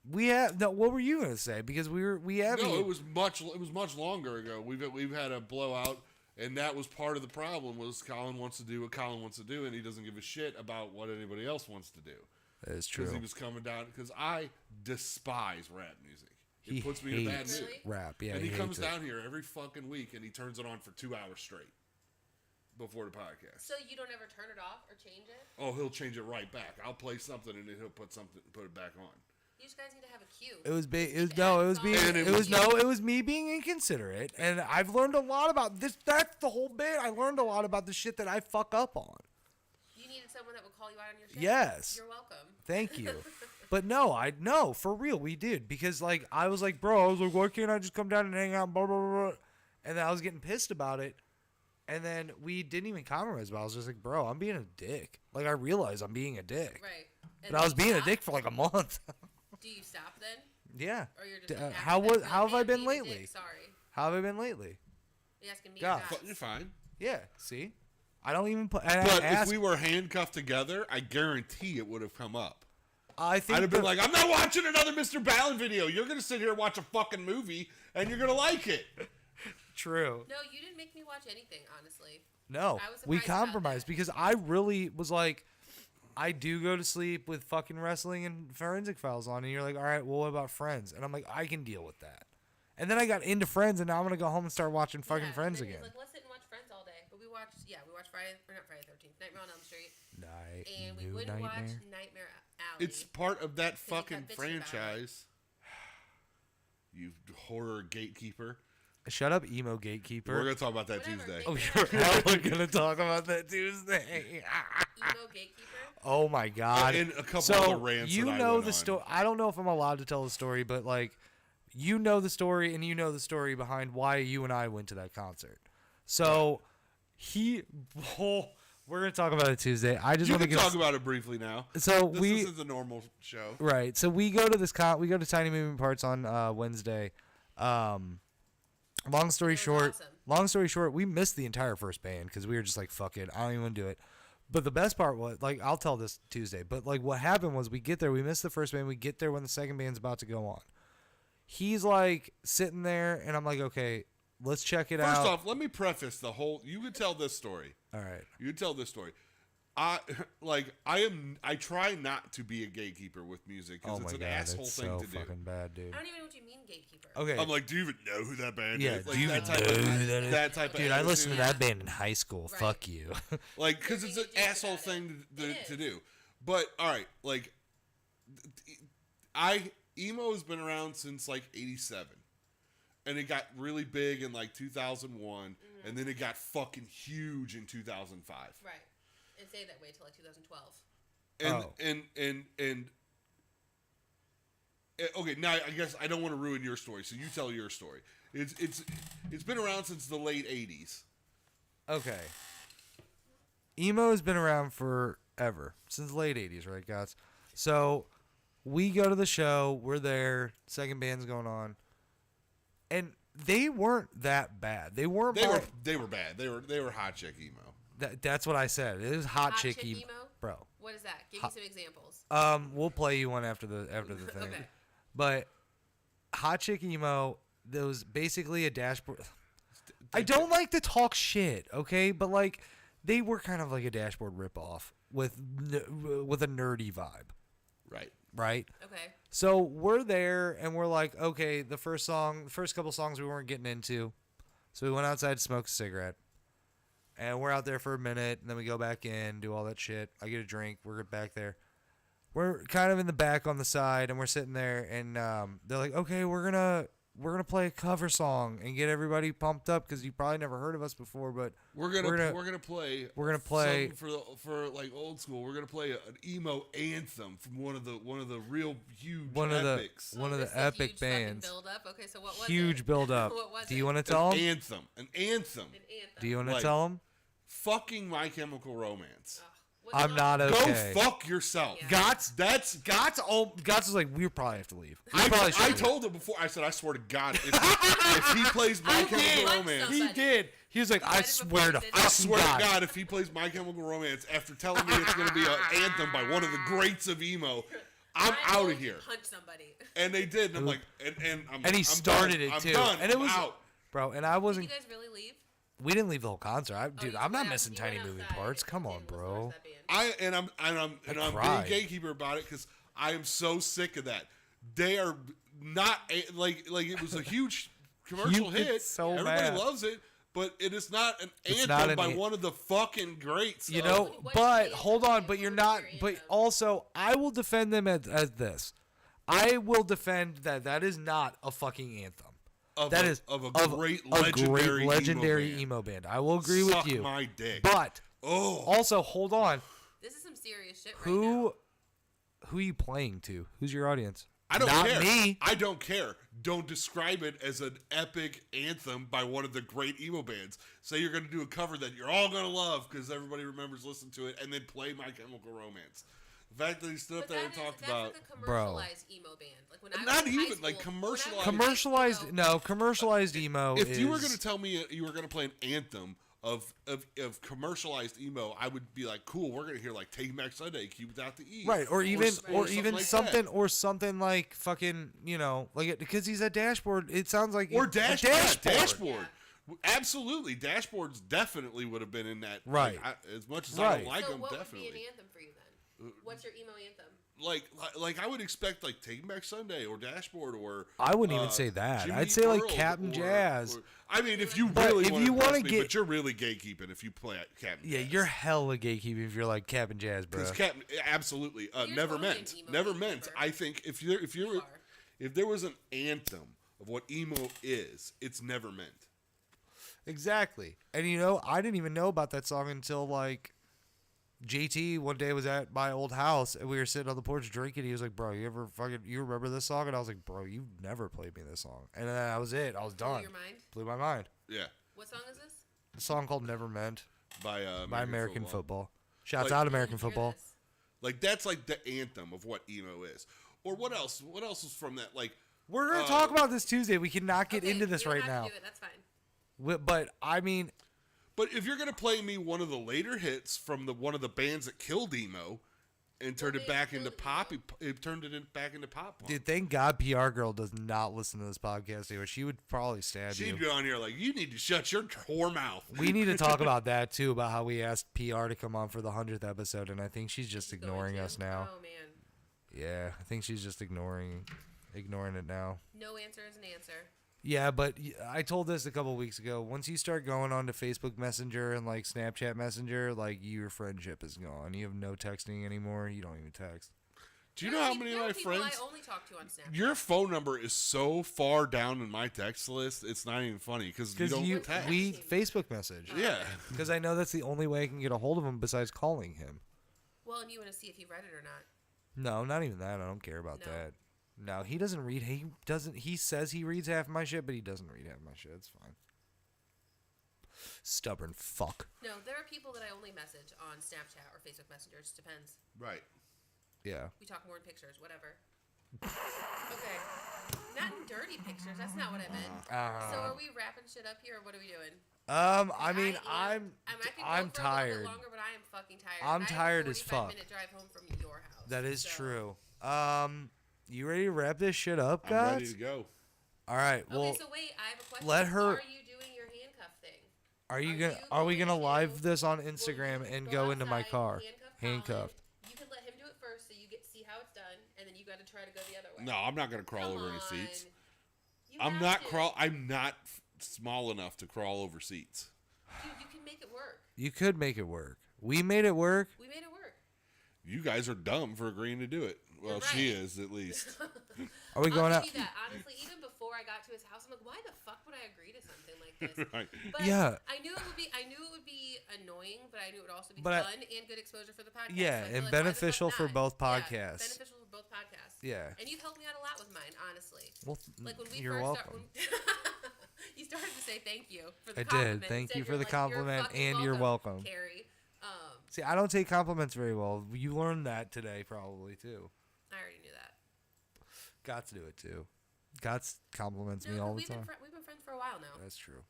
we have. No, what were you going to say? Because we have. No, it was much longer ago. We've had a blowout, and that was part of the problem. Was Colin wants to do what Colin wants to do, and he doesn't give a shit about what anybody else wants to do. That is Because true. he was coming down. Because I despise rap music. It He puts me in a bad hates mood. Really? rap. Yeah, and he hates comes it. down here every fucking week, and he turns it on for 2 hours straight before the podcast. So you don't ever turn it off or change it? Oh, he'll change it right back. I'll play something, and then he'll put it back on. You just guys need to have a cue. It was And it it was me being inconsiderate, and I've learned a lot about this. That's the whole bit. I learned a lot about the shit that I fuck up on. You needed someone that would call you out on your shit? Yes. You're welcome. Thank you. But no, for real, we did. Because, like, I was like, bro, I was like, why can't I just come down and hang out, blah, blah, blah, blah. And then I was getting pissed about it. And then we didn't even compromise, but I was just like, bro, I'm being a dick. Like, I realized I'm being a dick. Right. And But I was do you being a stop? dick for like a month. Do you stop then? Yeah. Or you're just like, How after that, how have I man, been being a dick, lately? Sorry. How have I been lately? You asking me? God. or guys? You're fine. Yeah, see? I don't even put. And But I if asked, we were handcuffed together, I guarantee it would have come up. I think I'd have been the- like, I'm not watching another Mr. Ballin video. You're going to sit here and watch a fucking movie, and you're going to like it. true. No, you didn't make me watch anything, honestly. No, I was we surprised about compromised that. because I really was like, I do go to sleep with fucking wrestling and Forensic Files on, and you're like, all right, well, what about Friends? And I'm like, I can deal with that. And then I got into Friends, and now I'm gonna go home and start watching fucking Yeah, Friends and then again. He's like, let's sit and watch Friends all day. But we watched Friday, or not Friday the 13th, Nightmare on Elm Street. And we wouldn't watch Nightmare Alley. It's part of that he kept fucking bitching about it. franchise. You horror gatekeeper. Shut up, emo gatekeeper. We're gonna talk about that Whatever, Tuesday. Oh, thank you're hella gonna talk about that Tuesday. Emo gatekeeper. Oh my god. And a couple so other rants you that I know went the on. story. I don't know if I'm allowed to tell the story, but like, you know the story, and you know the story behind why you and I went to that concert. So we're gonna talk about it Tuesday. I just You want to can talk about it briefly now. So This isn't the normal show. Right. So we go to this we go to Tiny Moving Parts on Wednesday. Long story short, we missed the entire first band because we were just like, fuck it, I don't even want to do it. But the best part was, like, I'll tell this Tuesday, but like what happened was we get there, we missed the first band, we get there when the second band's about to go on. He's like sitting there and I'm like, okay, let's check it out. First off, let me preface the whole. You could tell this story. All right. You could tell this story. I try not to be a gatekeeper with music because Oh it's my an god, asshole it's thing so to do. fucking bad, dude. I don't even know what you mean gatekeeper. Okay. I'm like, do you even know who that band Yeah, is? Like, do you that even type know of, who that is? that type of Dude, I listened to attitude. that band in high school. Right. Fuck you. Like, because There's it's an nothing you do asshole about thing It to is. do. But all right, like, emo has been around since like '87, and it got really big in like 2001, and then it got fucking huge in 2005. Right. And stay that way till like 2012. And okay, now I guess I don't want to ruin your story, so you tell your story. It's been around since the late '80s. Okay. Emo has been around forever, since the late 80s, right, guys? So we go to the show, we're there, second band's going on, and they weren't that bad. They weren't. They were bad. They were hot chick emo. That's what I said. It was hot chick emo, emo? bro. What is that? Give me some examples. We'll play you one after the thing. Okay. But hot chick emo, there was basically a dashboard. I don't like to talk shit, okay? But like, they were kind of like a dashboard ripoff with a nerdy vibe, Right. right? Okay. So we're there and we're like, okay, the first couple songs we weren't getting into, so we went outside to smoke a cigarette, and we're out there for a minute, and then we go back in, do all that shit. I get a drink. We're back there. We're kind of in the back on the side, and we're sitting there, and they're like, okay, we're gonna play a cover song and get everybody pumped up because you probably never heard of us before, but We're gonna play something for like old school. We're gonna play an emo anthem from one of the real huge epics. one of This the is a epic huge fucking bands. Build up. Okay, so what was Huge it? build up. What was Do you it? want to tell them? An anthem. An anthem. Do you want to Like- tell them? Fucking My Chemical Romance. What's I'm on- not okay. Go fuck yourself. Yeah. Gots was like, we probably have to leave. We I probably should. told him before. I said, I swear to God, if he plays My Chemical Punch Romance, somebody. He did. He was like, I Right swear to before he did it. I fucking swear God. to God, if he plays My Chemical Romance after telling me it's going to be an anthem by one of the greats of emo, I'm I'm out going of to here. Punch somebody. And they did. And I'm like, And he started it I'm too. done. And it I'm was out. bro. And I Did wasn't. you guys really leave? We didn't leave the whole concert. Dude, you I'm not went missing you tiny went moving outside parts. Come on, and listened to bro. that band. I'm cried. being gatekeeper about it because I am so sick of that. They are not like it was a huge commercial You get hit. so Everybody mad. loves it, but it is not an It's anthem not an by an- one of the fucking greats. You of- know, What is but the hold anthem? on. But you're What not. is your But anthem? also, I will defend them as this. I will defend that is not a fucking anthem. of That a, is of a of great a legendary, great legendary emo band. emo band. I will agree Suck with you. my dick. But Oh, also, hold on. This is some serious shit right Who are you playing to? Who's your audience? I don't Not care. me. I don't care. Don't describe it as an epic anthem by one of the great emo bands. Say you're going to do a cover that you're all going to love because everybody remembers listening to it, and then play My Chemical Romance. The fact that he stood up But there and talked that's about like a Bro. commercialized emo band. Like when I Not was in high even, like, school- commercialized- when I was in high Commercialized? school, No, commercialized emo. if you were is- going to tell me you were going to play an anthem of commercialized emo, I would be like, cool. We're going to hear like Take Back Sunday, Cube Without the E, right, or even like something, that. or something like fucking, like because he's a dashboard. It sounds like or a dashboard. Absolutely, dashboards definitely would have been in that. Right. Like, as much as I Right. don't like so them, what definitely. would be an anthem for you then? What's your emo anthem? Like I would expect like Taking Back Sunday or Dashboard or I wouldn't even say that. Jimmy I'd say like World Captain Jazz. I mean, if you But really if want you to wanna me, get- but you're really gatekeeping if you play at Captain. Yeah, Jazz. you're hella gatekeeping if you're like Captain Jazz, bro. because Captain absolutely You're never totally meant an emo never gatekeeper. meant. I think if You are. if there was an anthem of what emo is, it's never meant. Exactly. And I didn't even know about that song until like JT one day was at my old house and we were sitting on the porch drinking. He was like, "Bro, you remember this song?" And I was like, "Bro, you've never played me this song." And then that was it. I was done. Blew your mind? Blew my mind. Yeah. What song is this? A song called "Never Meant" By American football. Shouts Like- out American I didn't hear football. this. Like that's like the anthem of what emo is. Or what else? What else is from that? Like We're gonna talk about this Tuesday. We cannot get Okay, into this you don't right have now. to do it. That's fine. But I mean, but if you're gonna play me one of the later hits from one of the bands that killed emo and turned Well, it they back into killed pop, emo. it turned it back into pop punk. dude, thank God PR girl does not listen to this podcast anymore. She would probably stab She'd you. be on here like, you need to shut your whore mouth. We need to talk about that too, about how we asked PR to come on for the 100th episode, and I think she's just She's going ignoring to? us now. Oh man. Yeah, I think she's just ignoring it now. No answer is an answer. Yeah, but I told this a couple weeks ago. Once you start going on to Facebook Messenger and like Snapchat Messenger, like your friendship is gone. You have no texting anymore. You don't even text. Do you know how many of my friends? I only talk to on Snapchat. Your phone number is so far down in my text list, it's not even funny because you Because don't text. we Facebook message. Yeah. Because I know that's the only way I can get a hold of him besides calling him. Well, and you want to see if he read it or not. No, not even that. I don't care about No. that. No, he doesn't read. He doesn't. He says he reads half my shit, but he doesn't read half my shit. It's fine. Stubborn fuck. No, there are people that I only message on Snapchat or Facebook Messenger. It just depends. Right. Yeah. We talk more in pictures, whatever. Okay. Not in dirty pictures. That's not what I meant. So are we wrapping shit up here, or what are we doing? I mean, I can go I'm for a little bit tired. longer, but I am fucking tired. I'm And I have a tired as fuck. 45-minute drive home from your house. That is so- true. You ready to wrap this shit up, I'm guys? ready to go. All right. Well, Okay, so wait, I have a question. let her- Are you doing your handcuff thing? are you are gonna? you Are we going gonna to- live this on Will Instagram you and go into my outside, car, handcuff handcuffed? Colin? You can let him do it first, so you get see how it's done, and then you got to try to go the other way. No, I'm not gonna crawl Come over any on. seats. You I'm have not to. I'm not small enough to crawl over seats. Dude, you can make it work. You could make it work. We made it work. We made it work. You guys are dumb for agreeing to do it. Well, You're she right. is at least. Are we going I'll out? give you that. Honestly, even before I got to his house, I'm like, why the fuck would I agree to something like this? Right. But Yeah. I knew it would be. I knew it would be annoying, but I knew it would also be But fun and good exposure for the podcast. Yeah, So I feel and like, why the fuck beneficial for not? both Yeah, podcasts. beneficial for both podcasts. Yeah. And you've helped me out a lot with mine, honestly. Well, Like when we you're first welcome. you started to say thank you for the I compliment. did. Thank Instead you for you're the like, "You're compliment, fucking and you're welcome." Carrie. See, I don't take compliments very well. You learned that today, probably too. I already knew that. Gots do it too. Gots compliments No, me all the we've been time. we've been friends for a while now. That's true.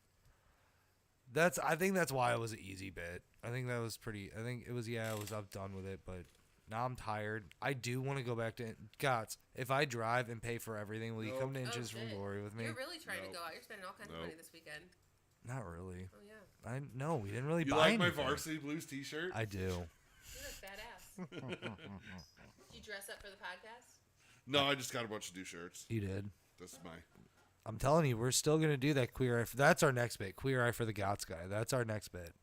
I think that's why it was an easy bit. I think that was pretty. I think it was. Yeah, I was. I'm done with it, but now I'm tired. I do want to go back to Gots. If I drive and pay for everything, will you come to Oh, Inches from shit. Glory with me? You're really trying to No. go out. You're spending all kinds of money No. this weekend. Not really. Oh yeah. No, we didn't really You buy like my anything. Varsity Blues T-shirt? I do. You look badass. Did you dress up for the podcast? No, I just got a bunch of new shirts. You did. That's my. I'm telling you, we're still gonna do that queer eye. That's our next bit. Queer eye for the Gots guy. That's our next bit.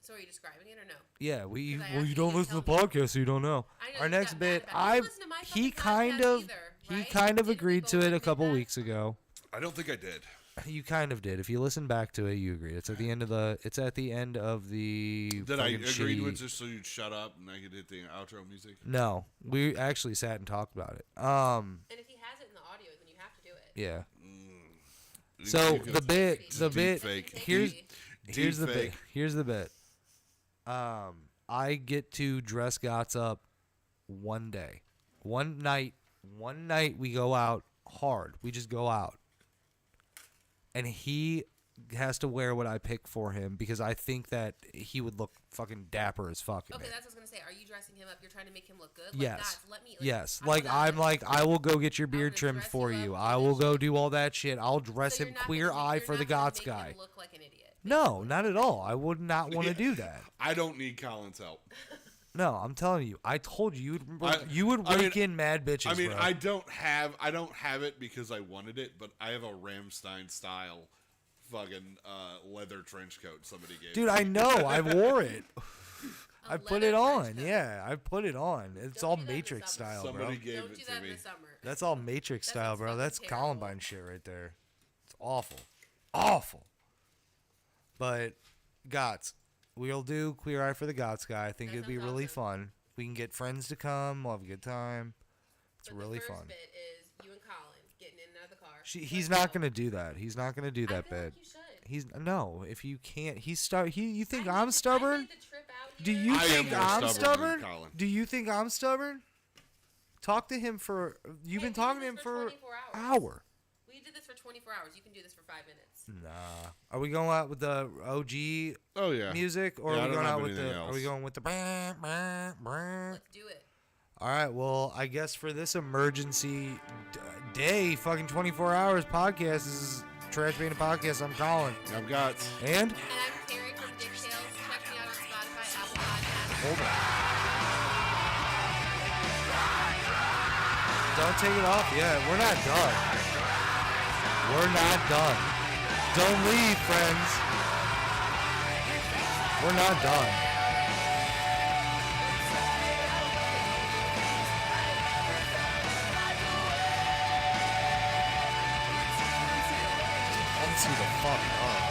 So are you describing it or no? Yeah, we. 'Cause I Well, actually you don't didn't listen to the tell you. podcast, so you don't know. I know Our you next got bit, mad about it. You I don't listen to my he fucking kind podcast of either, he right? kind of Didn't we agreed both to it a admit couple that? weeks ago. I don't think I did. You kind of did. If you listen back to it, you agreed. It's at the end of the. It's at the end of the. Did I fucking agree shitty- with just so you'd shut up and I could hit the outro music? No, we actually sat and talked about it. And if he has it in the audio, then you have to do it. Yeah. You So could- the bit, It's the deep bit. fake. Here's Deep here's the bit. fake. Here's the bit. I get to dress Gots up one day, one night. One night we go out hard. We just go out, and he has to wear what I pick for him because I think that he would look fucking dapper as fuck in Okay, it. that's what I was gonna say. Are you dressing him up? You're trying to make him look good. Like, Yes. guys, let me. Yes, I'm like gonna- I'm like I will go get your beard gonna trimmed dress for you you. up, I do will this go shit. do all that shit. I'll dress So him you're not queer gonna- eye you're for the not gonna Gots make him guy. Look like an idiot. No, not at all. I would not want to do that. I don't need Colin's help. No, I'm telling you. I told you I- you would I mean- rake in mad bitches. I mean, bro. I don't have it because I wanted it, but I have a Ramstein style fucking leather trench coat somebody gave Dude, me. I know. I wore it. I put leather it on. trench coat. Yeah, I put it on. It's Don't all do that in the Matrix summer. style, Somebody bro. gave Don't it do to that me. in the summer. That's all Matrix That style, sounds bro. fucking That's terrible. Columbine shit right there. It's awful. Awful. But, Gots. We'll do Queer Eye for the Gots guy. I think That it'd be sounds really awesome. fun. We can get friends to come. We'll have a good time. It's But really the first fun. bit is you and Colin getting in and out of the car. He's not going to do that. He's not going to do I that feel bit. like you should. No, if you can't, you think I I'm made stubborn? the trip out Do here. you I am think more I'm stubborn stubborn? than Colin. Do you think I'm stubborn? Talk to him for. You've Hey, been we talking did to him this for 24 an hours. hour. We did this for 24 hours. You can do this for 5 minutes. Nah. Are we going out with the OG Oh yeah. music, or Yeah, I are we don't going have out with anything the? else. Are we going with the? Let's do it. All right. Well, I guess for this emergency day, fucking 24 hours podcast, this is Trash Band Podcast. I'm Colin. I've got. And And I'm Carrie from Dick Tales. Check me out on Spotify, Apple Podcasts. hold on. Don't take it off yet. We're not done. We're not done. Don't leave, friends. We're not done. Let's see the fuck up.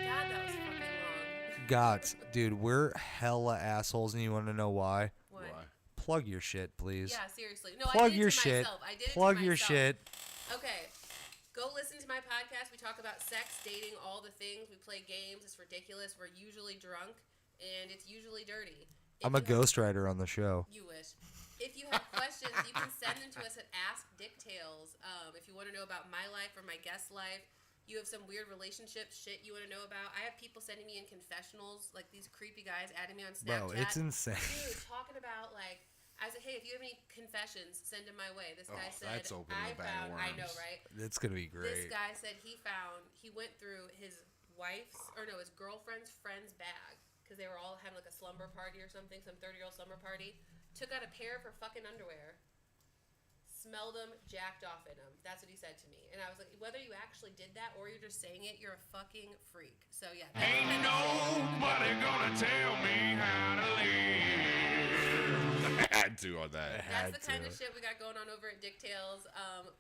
God, that was fucking long. Gots, dude, we're hella assholes, and you want to know why? What? Plug your shit, please. Yeah, seriously. No, I Plug did your it to shit. myself. I did it Plug to your myself. shit. Okay. Go listen to my podcast. We talk about sex, dating, all the things. We play games. It's ridiculous. We're usually drunk, and it's usually dirty. If I'm a you have- ghostwriter on the show. You wish. If you have questions, you can send them to us at Ask Dick Tales. If you want to know about my life or my guest's life, you have some weird relationship shit you want to know about. I have people sending me in confessionals, like these creepy guys adding me on Snapchat. Bro, it's insane. Dude, talking about like, I said, hey, if you have any confessions, send them my way. This guy Oh, said, that's opening a bag of I know, worms. right? It's gonna be This great. guy said he went through his his girlfriend's friend's bag because they were all having like a slumber party or something, some 30-year-old slumber party. Took out a pair of her fucking underwear, smelled them, jacked off in them. That's what he said to me. And I was like, whether you actually did that or you're just saying it, you're a fucking freak. So yeah. Ain't nobody gonna tell me how to live. Had to on that. That's the kind of shit we got going on over at Dick Tales.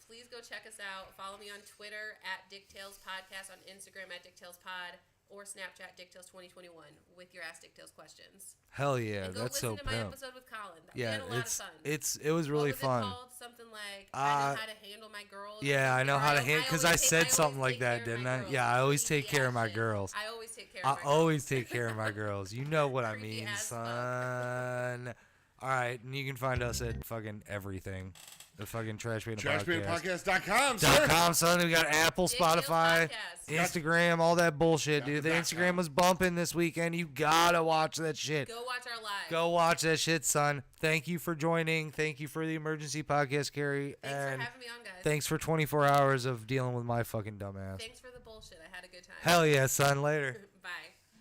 Please go check us out. Follow me on Twitter at Dick Tales Podcast, on Instagram at Dick Tales Pod, or Snapchat Dick Tales 2021 with your Ask Dick Tales questions. Hell yeah, And go that's listen so to my pimp. episode with Colin. Yeah, we had a lot it's of fun. it was really what was fun. It called? Something like I know how to handle my girls. or Yeah, I something, know or how to handle because I always said take- something always like take care that, of didn't my I? girls. Yeah, I always take Creepy care of my ass shit. girls. I always take care I of my always girls. take care of my girls. You know what I Creepy mean, as fuck. son. All right, and you can find us at fucking everything. The fucking Trash Band Podcast. TrashBandPodcast.com, sir. .com, son. We got Apple, Dick Tales Spotify, Podcast. Instagram, all that bullshit, dude. The .com. Instagram was bumping this weekend. You gotta watch that shit. Go watch our live. Go watch that shit, son. Thank you for joining. Thank you for the emergency podcast, Carrie. Thanks and for having me on, guys. thanks for 24 hours of dealing with my fucking dumbass. Thanks for the bullshit. I had a good time. Hell yeah, son. Later. Bye.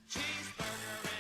Cheeseburger